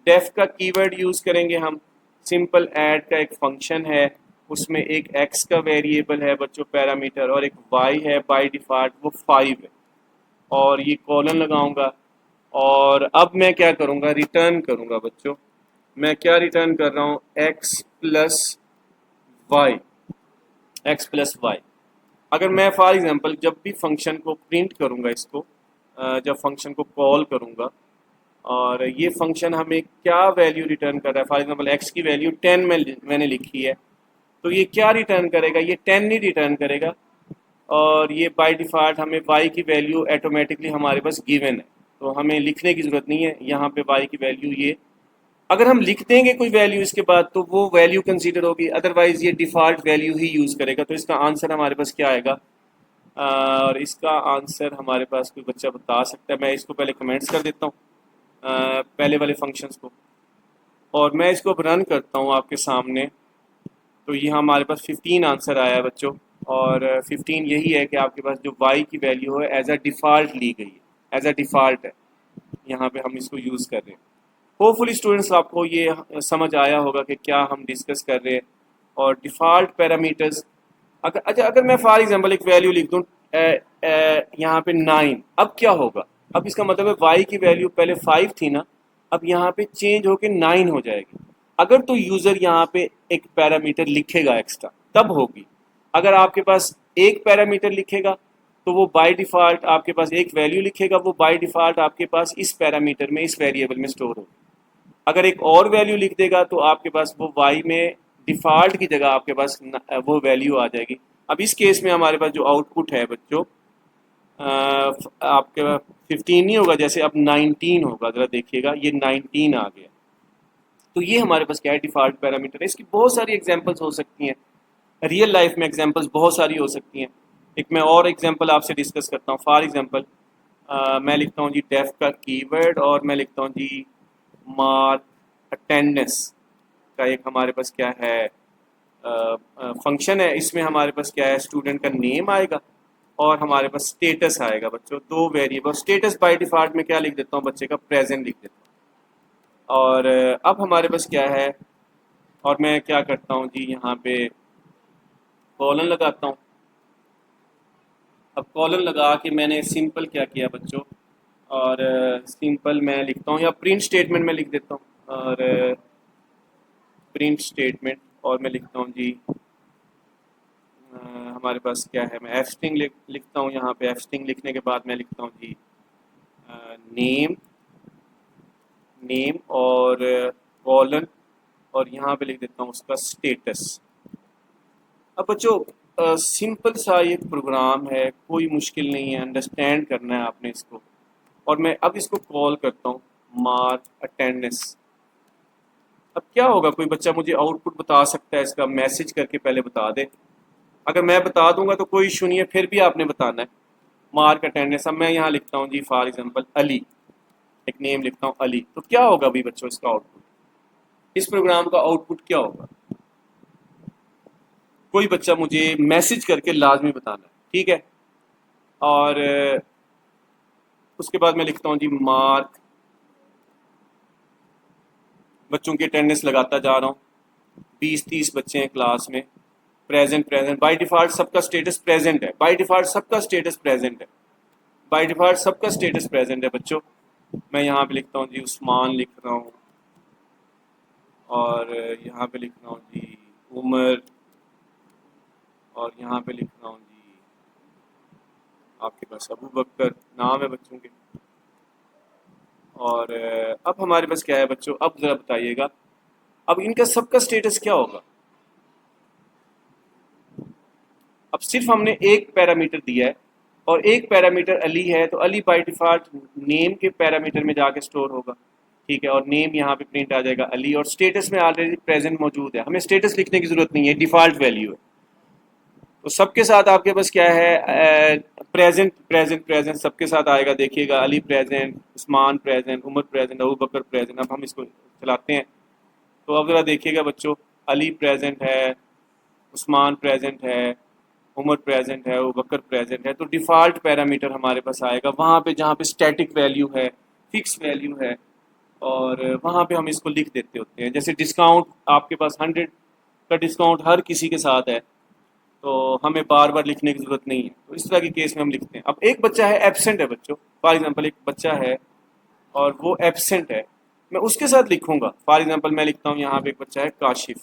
डेफ का कीवर्ड यूज़ करेंगे हम, सिंपल ऐड का एक फंक्शन है, उसमें एक एक्स का वेरिएबल है बच्चों पैरामीटर, और एक वाई है बाय डिफ़ॉल्ट वो 5 है, और ये कॉलन लगाऊंगा, और अब मैं क्या करूँगा, रिटर्न करूँगा बच्चों। मैं क्या रिटर्न कर रहा हूँ, वाई एक्स प्लस वाई। अगर मैं फॉर एग्जांपल जब भी फंक्शन को प्रिंट करूँगा इसको, जब फंक्शन को कॉल करूँगा, और ये फंक्शन हमें क्या वैल्यू रिटर्न कर रहा है, फॉर एग्जांपल एक्स की वैल्यू 10 मैंने लिखी है, तो ये क्या रिटर्न करेगा, ये 10 नहीं रिटर्न करेगा, और ये बाय डिफ़ॉल्ट हमें y की वैल्यू ऑटोमेटिकली हमारे पास गिवन है, तो हमें लिखने की ज़रूरत नहीं है यहाँ पे y की वैल्यू ये। अगर हम लिख देंगे कोई वैल्यू इसके बाद तो वो वैल्यू कंसीडर होगी, अदरवाइज़ ये डिफ़ॉल्ट वैल्यू ही यूज़ करेगा। तो इसका आंसर हमारे पास क्या आएगा, और इसका आंसर हमारे पास कोई बच्चा बता सकता है, मैं इसको पहले कमेंट्स कर देता हूँ पहले वाले फंक्शंस को, और मैं इसको रन करता हूँ आपके सामने। तो ये हमारे पास 15 आंसर आया है बच्चों, और 15 यही है कि आपके पास जो y की वैल्यू है एज अ डिफ़ॉल्ट ली गई है, एज अ डिफ़ॉल्ट है, यहाँ पे हम इसको यूज़ कर रहे हैं। होपफुली स्टूडेंट्स आपको ये समझ आया होगा कि क्या हम डिस्कस कर रहे हैं। और डिफ़ॉल्ट पैरामीटर्स, अगर मैं फॉर एग्जांपल एक वैल्यू लिख दूँ यहाँ पे 9, अब क्या होगा, अब इसका मतलब है y की वैल्यू पहले 5 थी ना, अब यहाँ पे चेंज होके 9 हो जाएगी। अगर तो यूज़र यहाँ पे एक पैरामीटर लिखेगा एक्स्ट्रा तब होगी, अगर आपके पास एक पैरामीटर लिखेगा तो वो बाय डिफ़ॉल्ट आपके पास एक वैल्यू लिखेगा, वो बाय डिफ़ॉल्ट आपके पास इस पैरामीटर में, इस वेरिएबल में स्टोर होगी। अगर एक और वैल्यू लिख देगा तो आपके पास वो y में डिफ़ॉल्ट की जगह आपके पास वो वैल्यू आ जाएगी। अब इस केस में हमारे पास जो आउटपुट है बच्चों, आपके पास 15 नहीं होगा, जैसे अब 19 होगा, ज़रा देखिएगा ये 19 आ गया, तो ये हमारे पास क्या है, डिफ़ॉल्ट पैरामीटर है। इसकी बहुत सारी एग्जांपल्स हो सकती हैं, रियल लाइफ में एग्जांपल्स बहुत सारी हो सकती हैं। एक मैं और एग्जांपल आपसे डिस्कस करता हूँ। फॉर एग्जांपल मैं लिखता हूँ जी डेफ का कीवर्ड और मैं लिखता हूँ जी मार्क अटेंडेंस का एक हमारे पास क्या है फंक्शन है। इसमें हमारे पास क्या है, स्टूडेंट का नेम आएगा और हमारे पास स्टेटस आएगा बच्चों, दो वेरिएबल। स्टेटस बाय डिफ़ॉल्ट में क्या लिख देता हूँ, बच्चे का प्रेजेंट लिख देता हूँ। और अब हमारे पास क्या है, और मैं क्या करता हूँ जी, यहाँ पे कॉलन लगाता हूँ। अब कॉलन लगा के मैंने सिंपल क्या किया बच्चों, और सिंपल मैं लिखता हूँ या प्रिंट स्टेटमेंट में लिख देता हूँ, और प्रिंट स्टेटमेंट, और मैं लिखता हूँ जी हमारे पास क्या है, मैं एफ स्ट्रिंग लिखता हूँ। यहाँ पे एफ स्ट्रिंग लिखने के बाद मैं लिखता हूँ जी नेम, नेम और कॉलन, और यहाँ पे लिख देता हूँ उसका स्टेटस। अब बच्चों सिंपल सा ये प्रोग्राम है, कोई मुश्किल नहीं है, अंडरस्टैंड करना है आपने इसको। और मैं अब इसको कॉल करता हूँ मार्क अटेंडेंस। अब क्या होगा, कोई बच्चा मुझे आउटपुट बता सकता है इसका, मैसेज करके पहले बता दे। अगर मैं बता दूंगा तो कोई इशू नहीं है, फिर भी आपने बताना है मार्क अटेंडेंस। अब मैं यहाँ लिखता हूँ जी फॉर एग्जांपल अली, एक नेम लिखता हूँ अली। तो क्या होगा अभी बच्चों इसका आउटपुट, इस प्रोग्राम का आउटपुट क्या होगा, कोई बच्चा मुझे मैसेज करके लाजमी बताना है, ठीक है। और उसके बाद मैं लिखता हूँ जी मार्क, बच्चों की अटेंडेंस लगाता जा रहा हूँ, 20-30 बच्चे हैं क्लास में, प्रेजेंट प्रेजेंट बाय डिफ़ॉल्ट सबका स्टेटस प्रेजेंट है, बाय डिफ़ॉल्ट सबका स्टेटस प्रेजेंट है, बाय डिफ़ॉल्ट सबका स्टेटस प्रेजेंट है बच्चों। मैं यहाँ पे लिखता हूँ जी उस्मान लिख रहा हूँ, और यहाँ पे लिख रहा हूँ जी उमर, और यहाँ पे लिख रहा हूँ जी आपके पास अबू बकर नाम है बच्चों के। और अब हमारे पास क्या है बच्चों, अब ज़रा बताइएगा, अब इनका सबका स्टेटस क्या होगा। अब सिर्फ हमने एक पैरामीटर दिया है, और एक पैरामीटर अली है, तो अली बाय डिफ़ॉल्ट नेम के पैरामीटर में जाके स्टोर होगा, ठीक है। और नेम यहाँ पे प्रिंट आ जाएगा अली, और स्टेटस में ऑलरेडी प्रेजेंट मौजूद है, हमें स्टेटस लिखने की ज़रूरत नहीं है, डिफ़ॉल्ट वैल्यू है। तो सबके साथ आपके पास क्या है, प्रेजेंट प्रेजेंट प्रेजेंट सबके साथ आएगा। देखिएगा Ali present, Usman present, Umar present, Abu Bakr present. अब हम इसको चलाते हैं, तो अब ज़रा देखिएगा बच्चों, अली प्रेजेंट है, उस्मान प्रेजेंट है, उमर प्रेजेंट है, अबू बकर प्रेजेंट है। तो डिफ़ॉल्ट पैरामीटर हमारे पास आएगा वहाँ पे जहाँ पे स्टैटिक वैल्यू है, फिक्स वैल्यू है, और वहाँ पे हम इसको लिख देते होते हैं। जैसे डिस्काउंट, आपके पास 100 का डिस्काउंट हर किसी के साथ है, तो हमें बार बार लिखने की ज़रूरत नहीं है, तो इस तरह के केस में हम लिखते हैं। अब एक बच्चा है एब्सेंट है बच्चों, फॉर एग्जांपल एक बच्चा है और वो एब्सेंट है, मैं उसके साथ लिखूंगा। फॉर एग्जांपल मैं लिखता हूँ यहाँ पे एक बच्चा है काशिफ,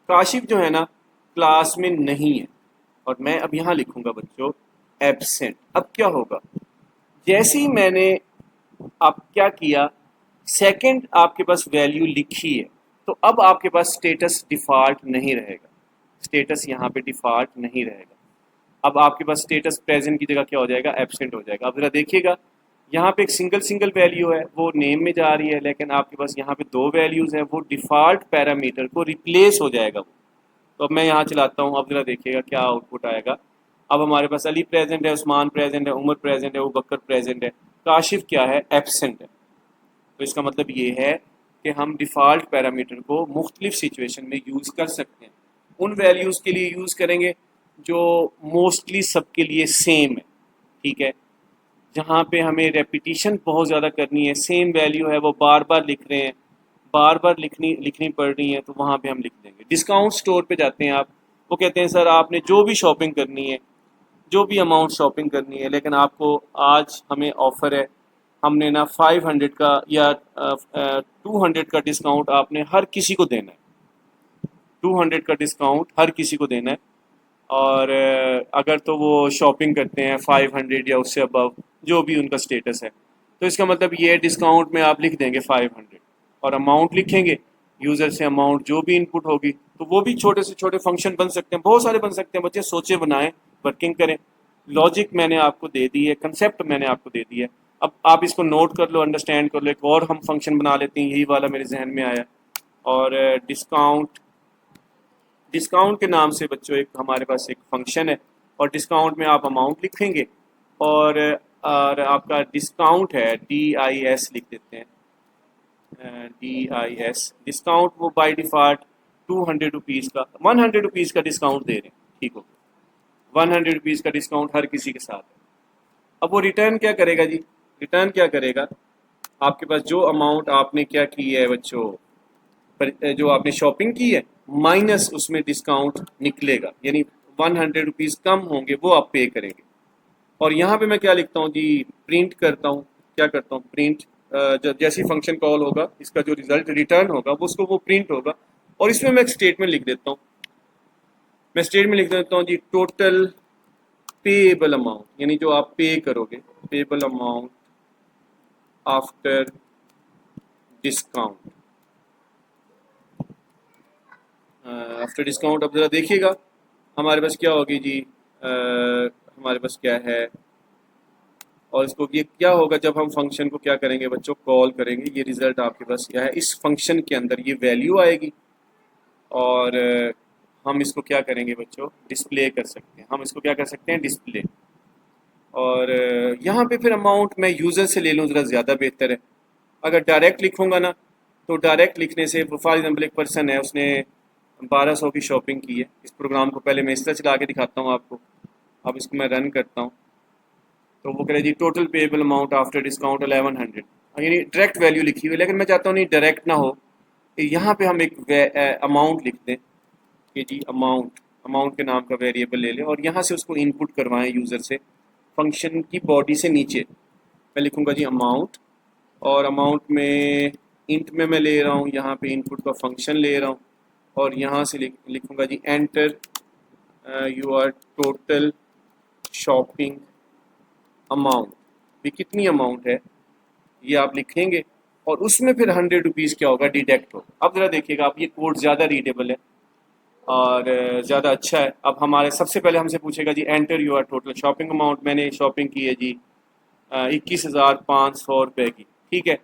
काशिफ जो है ना क्लास में नहीं है, और मैं अब यहाँ लिखूंगा बच्चों एब्सेंट। अब क्या होगा, जैसे ही मैंने आप क्या किया, सेकंड आपके पास वैल्यू लिखी है, तो अब आपके पास स्टेटस डिफ़ॉल्ट नहीं रहेगा, स्टेटस यहाँ पे डिफ़ॉल्ट नहीं रहेगा। अब आपके पास स्टेटस प्रेजेंट की जगह क्या हो जाएगा, एब्सेंट हो जाएगा। अब ज़रा देखिएगा, यहाँ पे एक सिंगल सिंगल वैल्यू है, वो नेम में जा रही है, लेकिन आपके पास यहाँ पे दो वैल्यूज़ हैं, वो डिफ़ॉल्ट पैरामीटर को रिप्लेस हो जाएगा वो। तो अब मैं यहाँ चलाता हूँ, अब ज़रा देखिएगा क्या आउटपुट आएगा। अब हमारे पास अली प्रेजेंट है, उस्मान प्रेजेंट है, उमर प्रेजेंट है, वो बकर प्रेजेंट है, काशिफ क्या है, एब्सेंट है। तो इसका मतलब ये है कि हम डिफ़ॉल्ट पैरामीटर को मुख्तलिफ सिचुएशन में यूज़ कर सकते हैं। उन वैल्यूज़ के लिए यूज़ करेंगे जो मोस्टली सबके लिए सेम है, ठीक है। जहाँ पे हमें रेपिटिशन बहुत ज़्यादा करनी है, सेम वैल्यू है, वो बार बार लिख रहे हैं, बार बार लिखनी लिखनी पड़ रही है, तो वहाँ पे हम लिख देंगे। डिस्काउंट स्टोर पे जाते हैं आप, वो कहते हैं सर आपने जो भी शॉपिंग करनी है, जो भी अमाउंट शॉपिंग करनी है, लेकिन आपको आज हमें ऑफ़र है, हमने ना 500 का या 200 का डिस्काउंट आपने हर किसी को देना है, 200 का डिस्काउंट हर किसी को देना है। और अगर तो वो शॉपिंग करते हैं 500 या उससे अबव, जो भी उनका स्टेटस है, तो इसका मतलब ये डिस्काउंट में आप लिख देंगे 500, और अमाउंट लिखेंगे, यूज़र से अमाउंट जो भी इनपुट होगी। तो वो भी छोटे से छोटे फंक्शन बन सकते हैं, बहुत सारे बन सकते हैं, बच्चे सोचे बनाएं, वर्किंग करें। लॉजिक मैंने आपको दे दी है, कंसेप्ट मैंने आपको दे दी है, अब आप इसको नोट कर लो, अंडरस्टैंड कर लो। एक और हम फंक्शन बना लेते हैं, यही वाला मेरे जहन में आया। और डिस्काउंट, डिस्काउंट के नाम से बच्चों एक हमारे पास एक फंक्शन है, और डिस्काउंट में आप अमाउंट लिखेंगे, और आपका डिस्काउंट है DIS लिख देते हैं, DIS डिस्काउंट। वो बाय डिफ़ॉल्ट 200 रुपीज़ का, 100 रुपीज़ का डिस्काउंट दे रहे हैं, ठीक हो, 100 रुपीज़ का डिस्काउंट हर किसी के साथ है। अब वो रिटर्न क्या करेगा जी, रिटर्न क्या करेगा, आपके पास जो अमाउंट आपने क्या की है बच्चों, जो आपने शॉपिंग की है माइनस उसमें डिस्काउंट निकलेगा, यानी 100 रुपीज़ कम होंगे वो आप पे करेंगे। और यहाँ पे मैं क्या लिखता हूँ जी, प्रिंट करता हूँ, क्या करता हूँ प्रिंट, जब जैसी फंक्शन कॉल होगा इसका जो रिजल्ट रिटर्न होगा वो उसको वो प्रिंट होगा, और इसमें मैं एक स्टेटमेंट लिख देता हूँ। मैं स्टेटमेंट लिख देता हूँ जी, टोटल पेएबल अमाउंट, यानी जो आप पे करोगे, payable amount after discount, after discount. अब ज़रा देखिएगा हमारे पास क्या होगी जी, हमारे पास क्या है, और इसको ये क्या होगा जब हम फंक्शन को क्या करेंगे बच्चों, कॉल करेंगे, ये रिज़ल्ट आपके पास क्या है, इस फंक्शन के अंदर ये वैल्यू आएगी, और हम इसको क्या करेंगे बच्चों, डिस्प्ले कर सकते हैं, हम इसको क्या कर सकते हैं, डिस्प्ले। और यहाँ पे फिर अमाउंट मैं यूज़र से ले लूँ ज़रा ज़्यादा बेहतर है। अगर डायरेक्ट लिखूँगा ना, तो डायरेक्ट लिखने से, फॉर एग्जाम्पल एक पर्सन है, उसने 1200 की शॉपिंग की है। इस प्रोग्राम को पहले मैं इस तरह चला के दिखाता हूँ आपको। अब इसको मैं रन करता हूँ, तो वो कह रहे जी total payable amount after discount 1100, यानी डायरेक्ट वैल्यू लिखी हुई है। लेकिन मैं चाहता हूँ नहीं डायरेक्ट ना हो, तो यहाँ पे हम एक अमाउंट लिख दें कि जी अमाउंट, अमाउंट के नाम का वेरिएबल ले लें, और यहाँ से उसको इनपुट करवाएं यूज़र से, फंक्शन की बॉडी से नीचे मैं लिखूँगा जी अमाउंट, और अमाउंट में इंट में मैं ले रहा हूँ, यहाँ पे इनपुट का फंक्शन ले रहा हूँ, और यहाँ से लिखूँगा जी enter your total shopping amount, भी कितनी अमाउंट है ये आप लिखेंगे, और उसमें फिर 100 रुपीज़ क्या होगा, डिडक्ट होगा। अब ज़रा देखिएगा आप, ये कोड ज़्यादा रीडेबल है और ज़्यादा अच्छा है। अब हमारे सबसे पहले हमसे पूछेगा जी enter your total shopping amount, मैंने शॉपिंग की है जी 21,500 रुपये की, ठीक है।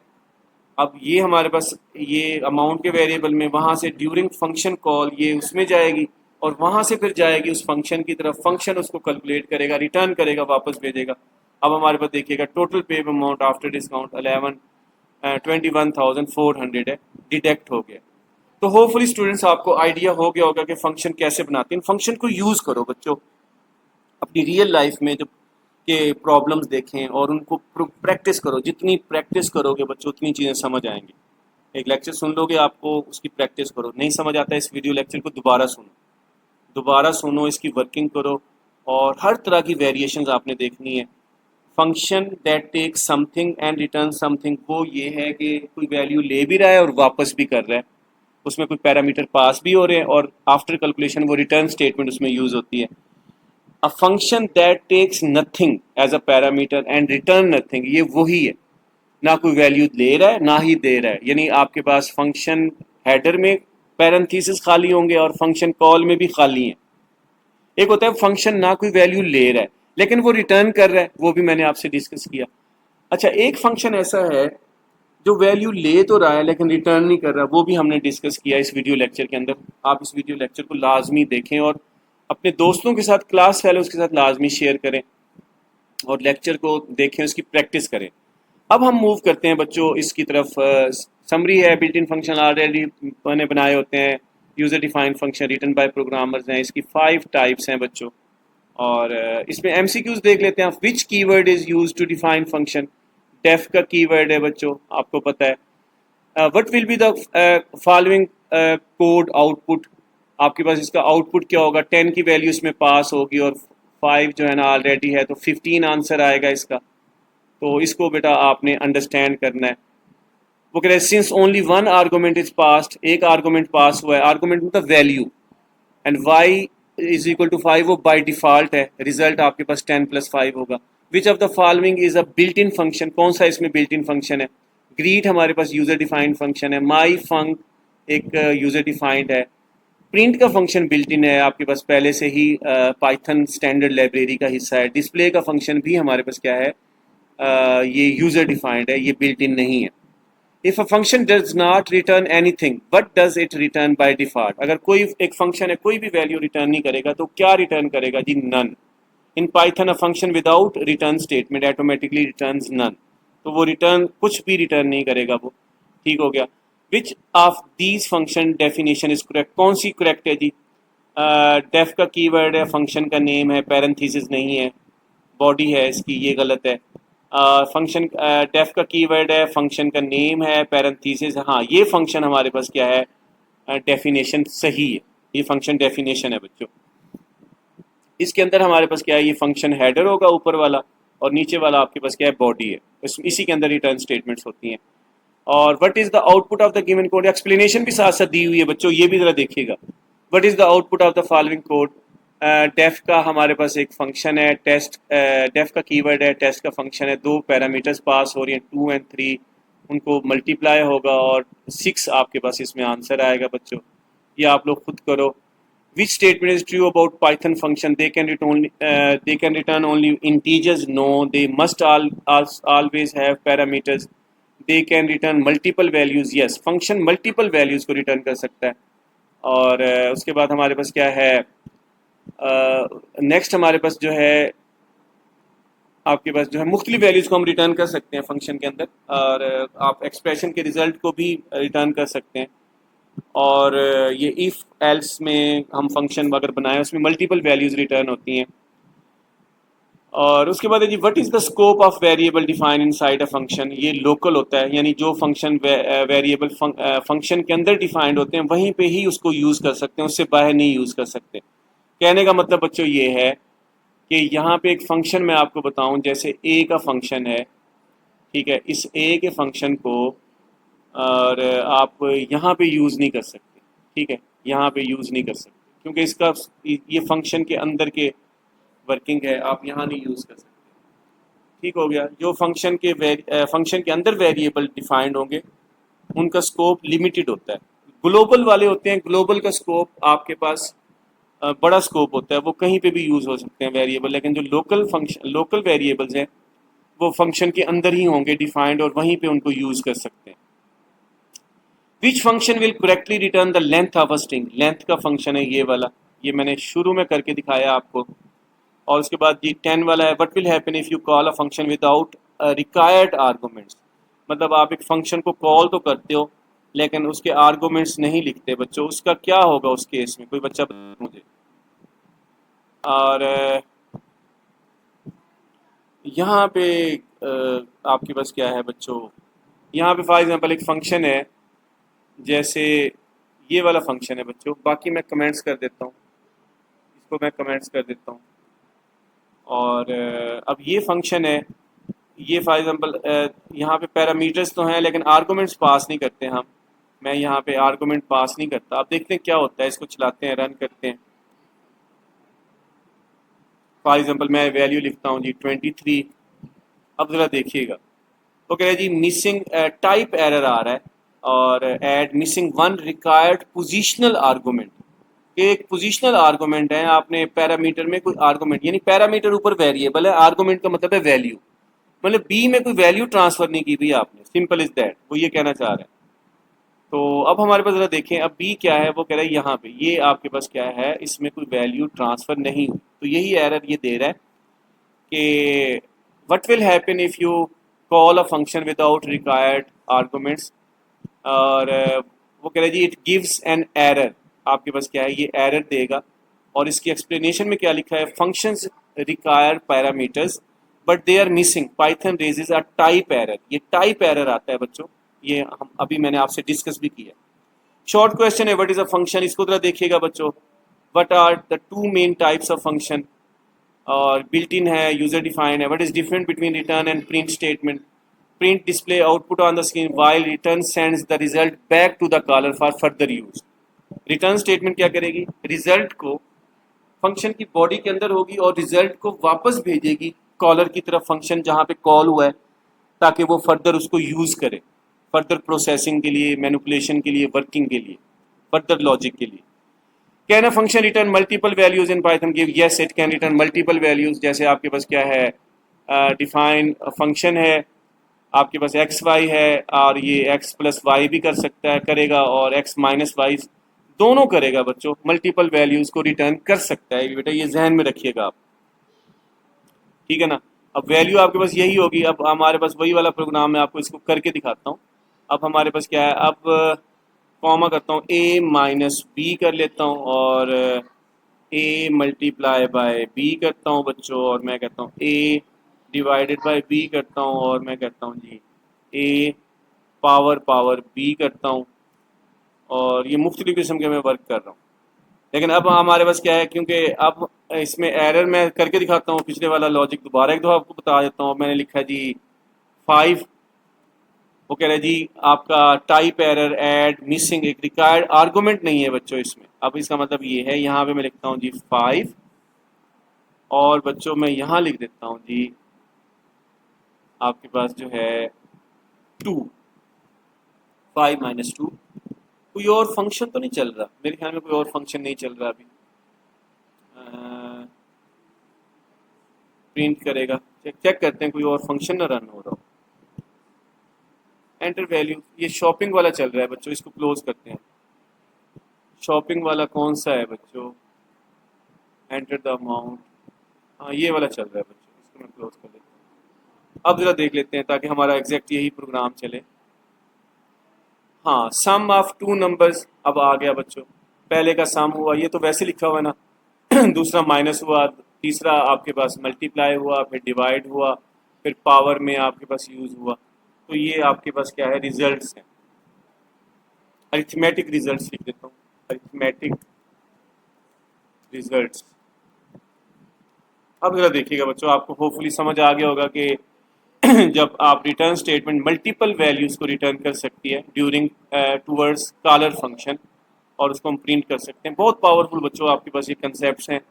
अब ये हमारे पास ये अमाउंट के वेरिएबल में, वहाँ से ड्यूरिंग फंक्शन कॉल ये उसमें जाएगी, और वहाँ से फिर जाएगी उस फंक्शन की तरफ, फंक्शन उसको कैलकुलेट करेगा, रिटर्न करेगा, वापस भेजेगा। अब हमारे पास देखिएगा टोटल पे अमाउंट आफ्टर डिस्काउंट 21,400 है, डिडक्ट हो गया। तो होपफुली स्टूडेंट्स आपको आइडिया हो गया होगा कि फंक्शन कैसे बनाते हैं। फंक्शन को यूज़ करो बच्चों अपनी रियल लाइफ में, जब के प्रॉब्लम्स देखें और उनको प्रैक्टिस करो। जितनी प्रैक्टिस करोगे बच्चों उतनी चीज़ें समझ आएंगी। एक लेक्चर सुन लोगे, आपको उसकी प्रैक्टिस करो, नहीं समझ आता है इस वीडियो लेक्चर को दोबारा सुनो, दोबारा सुनो, इसकी वर्किंग करो, और हर तरह की वेरिएशंस आपने देखनी है। Function that take something and return something, वो ये है कि कोई वैल्यू ले भी रहा है और वापस भी कर रहा है, उसमें कोई पैरामीटर पास भी हो रहे हैं, और आफ्टर कैलकुलेशन वो रिटर्न स्टेटमेंट उसमें यूज़ होती है। A function that takes nothing as a parameter and return nothing, ये वही है, ना कोई वैल्यू ले रहा है ना ही दे रहा है। यानी आपके पास फंक्शन हेडर में पैरेंथेसिस खाली होंगे और फंक्शन कॉल में भी खाली हैं। एक होता है फंक्शन ना कोई वैल्यू ले रहा है लेकिन वो रिटर्न कर रहा है, वो भी मैंने आपसे डिस्कस किया। अच्छा, एक फंक्शन ऐसा है जो वैल्यू ले तो रहा है लेकिन रिटर्न नहीं कर रहा, वो भी हमने डिस्कस किया इस वीडियो लेक्चर के अंदर। आप इस वीडियो लेक्चर को लाजमी देखें और अपने दोस्तों के साथ, क्लास फेलोज के साथ लाजमी शेयर करें, और लेक्चर को देखें, उसकी प्रैक्टिस करें। अब हम मूव करते हैं बच्चों इसकी तरफ। समरी है, बिल्ट इन फंक्शन ऑलरेडी मैंने बनाए होते हैं, user defined function written by programmers हैं, इसकी 5 टाइप्स हैं बच्चों। और इसमें एमसीक्यूज देख लेते हैं। Which keyword is used to define function, def का कीवर्ड है बच्चों, आपको पता है। What will be the following code output, आपके पास इसका आउटपुट क्या होगा, 10 की वैल्यू इसमें पास होगी और 5 जो है ना ऑलरेडी है, तो 15 आंसर आएगा इसका। तो इसको बेटा आपने अंडरस्टैंड करना है। वो कह रहे हैं since only one argument is passed, एक आर्गूमेंट पास हुआ है, आर्गूमेंट मतलब value, and y is equal to 5, वो बाय डिफॉल्ट है, रिजल्ट आपके पास 10 + 5 होगा। Which of the following is a built in function, कौन सा इसमें बिल्ट इन फंक्शन है। ग्रीट हमारे पास यूजर डिफाइंड फंक्शन है, माई फंक एक यूजर डिफाइंड है, प्रिंट का फंक्शन बिल्ट इन है आपके पास पहले से ही, पाइथन स्टैंडर्ड लाइब्रेरी का हिस्सा है। डिस्प्ले का फंक्शन भी हमारे पास क्या है, ये यूजर डिफाइंड है, ये बिल्ट इन नहीं है। If a function does not return anything what does it return by default, अगर कोई एक फंक्शन है कोई भी वैल्यू रिटर्न नहीं करेगा तो क्या रिटर्न करेगा जी? None. In Python a function without return statement automatically returns none, तो वो रिटर्न कुछ भी रिटर्न नहीं करेगा वो। ठीक हो गया। Which of these function definition is correct, कौन सी करेक्ट है जी? डेफ का कीवर्ड है, फंक्शन का नेम है, पैरेंथेसिस नहीं है, बॉडी है इसकी, ये गलत है। फंक्शन डेफ का कीवर्ड है, फंक्शन का नेम है, पैरेंथेसिस, हाँ ये फंक्शन हमारे पास क्या है? डेफिनेशन सही है, ये फंक्शन डेफिनेशन है बच्चों। इसके अंदर हमारे पास क्या है? ये फंक्शन हेडर होगा ऊपर वाला, और नीचे वाला आपके पास क्या है? बॉडी है। इसी के अंदर रिटर्न स्टेटमेंट्स होती हैं। और what is the output of the given code, explanation भी साथ साथ दी हुई है बच्चों, ये भी जरा देखिएगा। What is the output of the following code? Def का हमारे पास एक फंक्शन है टेस्ट, डेफ का कीवर्ड है, टेस्ट का फंक्शन है, दो पैरामीटर्स पास हो रही हैं 2 और 3, उनको मल्टीप्लाई होगा और 6 आपके पास इसमें आंसर आएगा बच्चों। ये आप लोग खुद करो। Which statement is true about Python function? They can return only integers. No, they must always have parameters. They can return multiple values. Yes, function multiple values को return कर सकता है। और उसके बाद हमारे पास क्या है? नेक्स्ट हमारे पास जो है आपके पास जो है मुख्तलिफ वैल्यूज़ को हम रिटर्न कर सकते हैं फंक्शन के अंदर, और आप एक्सप्रेशन के रिजल्ट को भी रिटर्न कर सकते हैं। और ये इफ़ एल्स में हम फंक्शन अगर बनाएं उसमें मल्टीपल वैल्यूज़ रिटर्न होती हैं। और उसके बाद है जी what is the scope of variable define inside a function, ये लोकल होता है, यानी जो फंक्शन वेरिएबल फंक्शन के अंदर डिफाइंड होते हैं वहीं पे ही उसको यूज़ कर सकते हैं, उससे बाहर नहीं यूज़ कर सकते। कहने का मतलब बच्चों ये है कि यहाँ पे एक फंक्शन मैं आपको बताऊँ, जैसे ए का फंक्शन है, ठीक है, इस ए के फंक्शन को और आप यहाँ पे यूज़ नहीं कर सकते, ठीक है, यहाँ पे यूज़ नहीं कर सकते क्योंकि इसका ये फंक्शन के अंदर के वर्किंग है, आप यहाँ नहीं यूज़ कर सकते। ठीक हो गया। जो फंक्शन के अंदर वेरिएबल डिफाइंड होंगे उनका स्कोप लिमिटेड होता है। ग्लोबल वाले होते हैं, ग्लोबल का स्कोप आपके पास बड़ा स्कोप होता है, वो कहीं पे भी यूज़ हो सकते हैं वेरिएबल, लेकिन जो लोकल वेरिएबल्स हैं वो फंक्शन के अंदर ही होंगे डिफाइंड और वहीं पे उनको यूज़ कर सकते हैं। Which function will correctly return the length of a string, length का फंक्शन है ये वाला, ये मैंने शुरू में करके दिखाया आपको। और उसके बाद ये 10 वाला है, what will happen if you call a function without required arguments, मतलब आप एक फंक्शन को कॉल तो करते हो लेकिन उसके आर्गूमेंट्स नहीं लिखते बच्चों, उसका क्या होगा उस केस में? कोई बच्चा बता मुझे। और यहाँ पे आपके पास क्या है बच्चों, यहाँ पे फॉर एग्जांपल एक फंक्शन है, जैसे ये वाला फंक्शन है बच्चों, बाकी मैं कमेंट्स कर देता हूँ, इसको मैं कमेंट्स कर देता हूँ। और अब ये फंक्शन है, ये फॉर एग्जांपल यहाँ पे पैरामीटर्स तो हैं लेकिन आर्गूमेंट्स पास नहीं करते हम, मैं यहाँ पे आर्गूमेंट पास नहीं करता। अब देखते हैं क्या होता है, इसको चलाते हैं, रन करते हैं। फॉर एग्जांपल मैं वैल्यू लिखता हूँ जी 23। अब ज़रा देखिएगा, तो कह रहे जी मिसिंग टाइप एरर आ रहा है और add missing one required positional argument, एक पोजिशनल आर्गूमेंट है, आपने पैरामीटर में कोई आर्गूमेंट, यानी पैरामीटर ऊपर वेरिएबल है, आर्गूमेंट का मतलब है वैल्यू, मतलब बी में कोई वैल्यू ट्रांसफर नहीं की भी आपने, सिंपल इज दैट, वो ये कहना चाह रहे हैं। तो अब हमारे पास जरा देखें, अब बी क्या है, वो कह रहा है यहाँ पे ये आपके पास क्या है, इसमें कोई वैल्यू ट्रांसफर नहीं हुई, तो यही एरर ये दे रहा है कि what will happen if you call a function without required arguments. और वो कह रहा है जी इट गिव्स एन एरर, आपके पास क्या है, ये एरर देगा। और इसकी एक्सप्लेनेशन में क्या लिखा है, functions require parameters but they are missing, Python raises a type error, ये टाइप एरर आता है बच्चों, ये हम अभी मैंने आपसे डिस्कस भी किया। शॉर्ट क्वेश्चन है व्हाट इज अ फंक्शन, इसको जरा देखिएगा बच्चों। What are the two main types of function, और बिल्ट इन है, यूजर डिफाइंड है। What is different between return and print statement, print display output on the screen while return sends the result back to the caller for further use। Return statement क्या करेगी, रिजल्ट को फंक्शन की बॉडी के अंदर होगी और रिजल्ट को वापस भेजेगी कॉलर की तरफ, फंक्शन जहां पे कॉल हुआ है, ताकि वो फर्दर उसको यूज करे, फर्दर प्रोसेसिंग के लिए, मैनिपुलेशन के लिए, वर्किंग के लिए, फर्दर लॉजिक के लिए। Can a function return multiple values in Python give, yes it can return multiple values. जैसे आपके पास क्या है, डिफाइन फंक्शन है, आपके पास एक्स वाई है और ये एक्स प्लस वाई भी कर सकता है, करेगा, और एक्स माइनस वाई दोनों करेगा बच्चों, मल्टीपल वैल्यूज को रिटर्न कर सकता है बेटा, ये जहन में रखिएगा आप, ठीक है ना। अब वैल्यू आपके पास यही होगी। अब हमारे पास वही वाला प्रोग्राम है, आपको इसको करके दिखाता हूँ। अब हमारे पास क्या है, अब कॉमा करता हूँ, ए माइनस बी कर लेता हूँ, और ए मल्टीप्लाई बाय बी करता हूँ बच्चों, और मैं कहता हूँ ए डिवाइडेड बाय बी करता हूँ, और मैं कहता हूँ जी ए पावर पावर बी करता हूँ, और ये मुख्तलिफ किस्म के मैं वर्क कर रहा हूँ। लेकिन अब हमारे पास क्या है, क्योंकि अब इसमें एरर मैं करके दिखाता हूँ, पिछले वाला लॉजिक दोबारा एक दो आपको बता देता हूँ। मैंने लिखा जी 5, वो कह रहा है जी आपका टाइप एरर ऐड मिसिंग, एक रिक्वायर्ड आर्गूमेंट नहीं है बच्चों इसमें। अब इसका मतलब ये है, यहाँ पे मैं लिखता हूँ जी 5, और बच्चों मैं यहाँ लिख देता हूँ जी आपके पास जो है 2, 5 माइनस 2। कोई और फंक्शन तो नहीं चल रहा मेरे ख्याल में, कोई और फंक्शन नहीं चल रहा अभी। प्रिंट करेगा, चेक करते हैं कोई और फंक्शन ना रन हो रहा हो। एंटर वैल्यू, ये शॉपिंग वाला चल रहा है बच्चों, इसको क्लोज करते हैं। शॉपिंग वाला कौन सा है बच्चों, एंटर द अमाउंट, हाँ ये वाला चल रहा है बच्चों, इसको मैं क्लोज कर देता हूँ। अब जरा देख लेते हैं ताकि हमारा एग्जैक्ट यही प्रोग्राम चले। हाँ, सम ऑफ टू नंबर्स अब आ गया बच्चों। पहले का सम हुआ, ये तो वैसे लिखा हुआ है ना दूसरा माइनस हुआ, तीसरा आपके पास मल्टीप्लाई हुआ, फिर डिवाइड हुआ, फिर पावर में आपके पास यूज हुआ। तो ये आपके पास क्या है, रिजल्ट्स हैं। अरिथमेटिक रिजल्ट्स लिख देता हूँ, अरिथमेटिक रिजल्ट्स। अब जरा देखिएगा बच्चों, आपको होपफुली समझ आ गया होगा कि जब आप रिटर्न स्टेटमेंट मल्टीपल वैल्यूज को रिटर्न कर सकती है ड्यूरिंग टूवर्ड्स कॉलर फंक्शन, और उसको हम प्रिंट कर सकते हैं। बहुत पावरफुल बच्चों आपके पास ये कंसेप्ट हैं,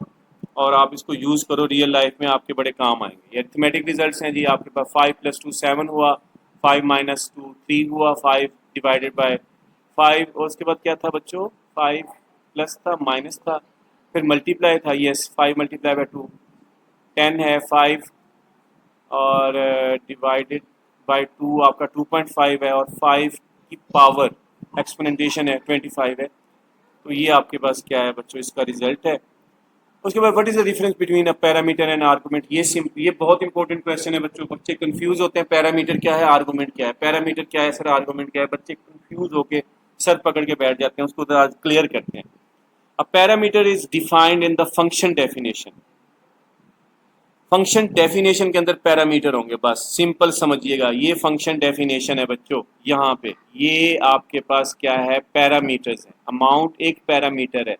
और आप इसको यूज़ करो रियल लाइफ में, आपके बड़े काम आएंगे। ये अरिथमेटिक रिजल्ट्स हैं जी, आपके पास 5 + 2 7 हुआ, 5 - 2 3 हुआ, 5 डिवाइडेड बाय 5, और उसके बाद क्या था बच्चों, 5 प्लस था माइनस था, फिर मल्टीप्लाई था, यस 5 × 2 10 है, 5 और डिवाइडेड बाय 2 आपका 2.5 है, और 5 की पावर एक्सपोनेंटेशन है 25 है। तो ये आपके पास क्या है बच्चों, इसका रिजल्ट है। उसके बाद what is the difference between a parameter and argument, ये बहुत इंपॉर्टेंट क्वेश्चन है बच्चों। बच्चे कंफ्यूज होते हैं, पैरामीटर क्या है, आर्गुमेंट क्या है, पैरामीटर क्या है सर, आर्गुमेंट क्या है, बच्चे कंफ्यूज होके सर पकड़ के बैठ जाते हैं। उसको क्लियर करते हैं। अ parameter is defined in the function definition. Function definition के अंदर पैरामीटर होंगे, बस सिंपल समझिएगा। ये फंक्शन डेफिनेशन है बच्चों, यहाँ पे ये आपके पास क्या है, पैरामीटर्स है। अमाउंट एक पैरामीटर है,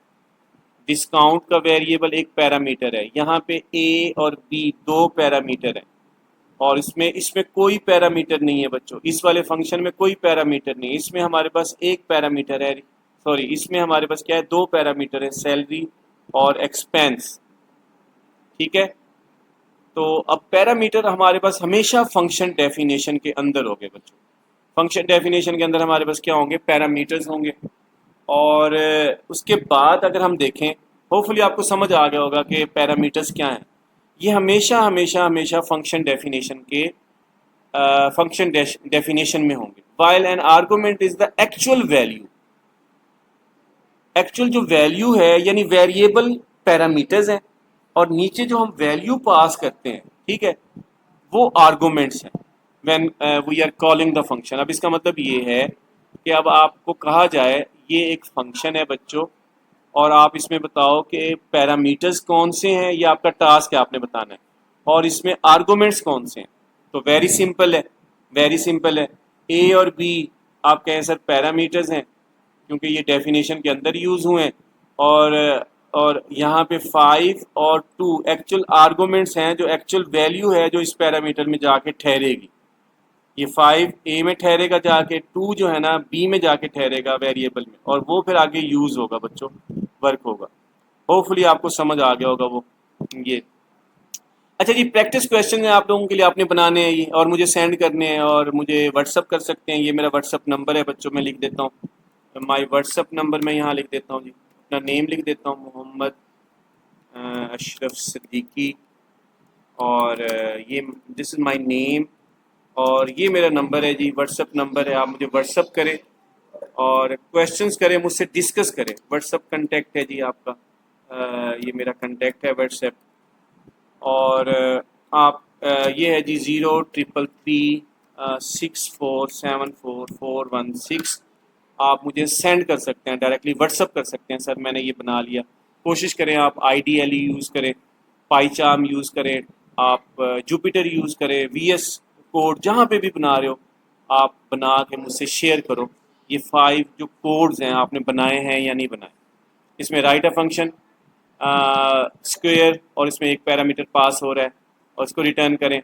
डिस्काउंट का वेरिएबल एक पैरामीटर है, यहाँ पे ए और बी दो पैरामीटर है, और इसमें इसमें कोई पैरामीटर नहीं है बच्चों। इस वाले फंक्शन में कोई पैरामीटर नहीं, इसमें हमारे पास एक पैरामीटर है, सॉरी इसमें हमारे पास क्या है, दो पैरामीटर है, सैलरी और एक्सपेंस, ठीक है। तो अब पैरामीटर हमारे पास हमेशा फंक्शन डेफिनेशन के अंदर होंगे बच्चों। फंक्शन डेफिनेशन के अंदर हमारे पास क्या होंगे, पैरामीटर्स होंगे। और उसके बाद अगर हम देखें, होपफुली आपको समझ आ गया होगा कि पैरामीटर्स क्या हैं। ये हमेशा हमेशा हमेशा फंक्शन डेफिनेशन के फंक्शन डेफिनेशन में होंगे। While an argument is the actual value, actual जो वैल्यू है यानी वेरिएबल पैरामीटर्स हैं, और नीचे जो हम वैल्यू पास करते हैं, ठीक है, वो आर्गुमेंट्स हैं when we are calling the function. अब इसका मतलब ये है कि अब आपको कहा जाए ये एक फंक्शन है बच्चों, और आप इसमें बताओ कि पैरामीटर्स कौन से हैं, ये आपका टास्क है, आपने बताना है, और इसमें आर्गुमेंट्स कौन से हैं। तो वेरी सिंपल है, वेरी सिंपल है। ए और बी आप कहें सर पैरामीटर्स हैं, क्योंकि ये डेफिनेशन के अंदर यूज हुए हैं, और यहाँ पे 5 और 2 एक्चुअल आर्गुमेंट्स हैं, जो एक्चुअल वैल्यू है जो इस पैरामीटर में जाके ठहरेगी। ये 5 ए में ठहरेगा जाके, 2 जो है ना बी में जाके ठहरेगा वेरिएबल में, और वो फिर आगे यूज होगा बच्चों, वर्क होगा। होपफुली आपको समझ आ गया होगा वो ये। अच्छा जी, प्रैक्टिस क्वेश्चन है आप लोगों के लिए, आपने बनाने हैं ये, और मुझे सेंड करने हैं, और मुझे व्हाट्सअप कर सकते हैं। ये मेरा व्हाट्सअप नंबर है बच्चों, मैं लिख देता हूँ माई व्हाट्सअप नंबर, मैं यहाँ लिख देता हूँ जी, अपना नेम लिख देता हूँ, मोहम्मद अशरफ सिद्दीकी, और ये दिस इज़ माय नेम, और ये मेरा नंबर है जी, व्हाट्सअप नंबर है, आप मुझे व्हाट्सअप करें और क्वेश्चंस करें, मुझसे डिस्कस करें। व्हाट्सअप कांटेक्ट है जी आपका, ये मेरा कांटेक्ट है व्हाट्सएप। और आप ये है जी 0333 647441 6, आप मुझे सेंड कर सकते हैं, डायरेक्टली व्हाट्सअप कर सकते हैं, सर मैंने ये बना लिया। कोशिश करें आप आईडीएलई यूज़ करें, पाईचार्म यूज़ करें, आप जुपिटर यूज़ करें, वीएस कोड जहाँ पे भी बना रहे हो आप बना के मुझसे शेयर करो। ये 5 जो कोड्स हैं आपने बनाए हैं या नहीं बनाए। इसमें राइट अ फंक्शन स्क्वेयर, और इसमें एक पैरामीटर पास हो रहा है और इसको रिटर्न करें।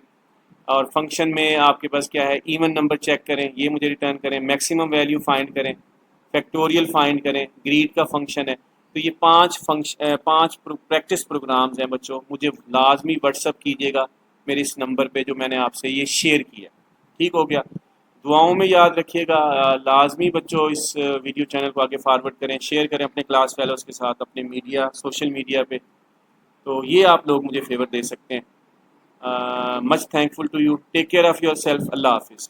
और फंक्शन में आपके पास क्या है, इवन नंबर चेक करें, ये मुझे रिटर्न करें, मैक्सिमम वैल्यू फाइंड करें, फैक्टोरियल फाइंड करें, ग्रीड का फंक्शन है। तो ये 5 प्रैक्टिस प्रोग्राम्स हैं बच्चों, मुझे लाजमी व्हाट्सअप कीजिएगा मेरे इस नंबर पे जो मैंने आपसे ये शेयर किया। ठीक हो गया। दुआओं में याद रखिएगा। लाजमी बच्चों इस वीडियो चैनल को आगे फॉरवर्ड करें, शेयर करें अपने क्लास फेलोज़ के साथ, अपने मीडिया सोशल मीडिया पे। तो ये आप लोग मुझे फेवर दे सकते हैं। Much thankful to you, take care of your self, Allah हाफिज़।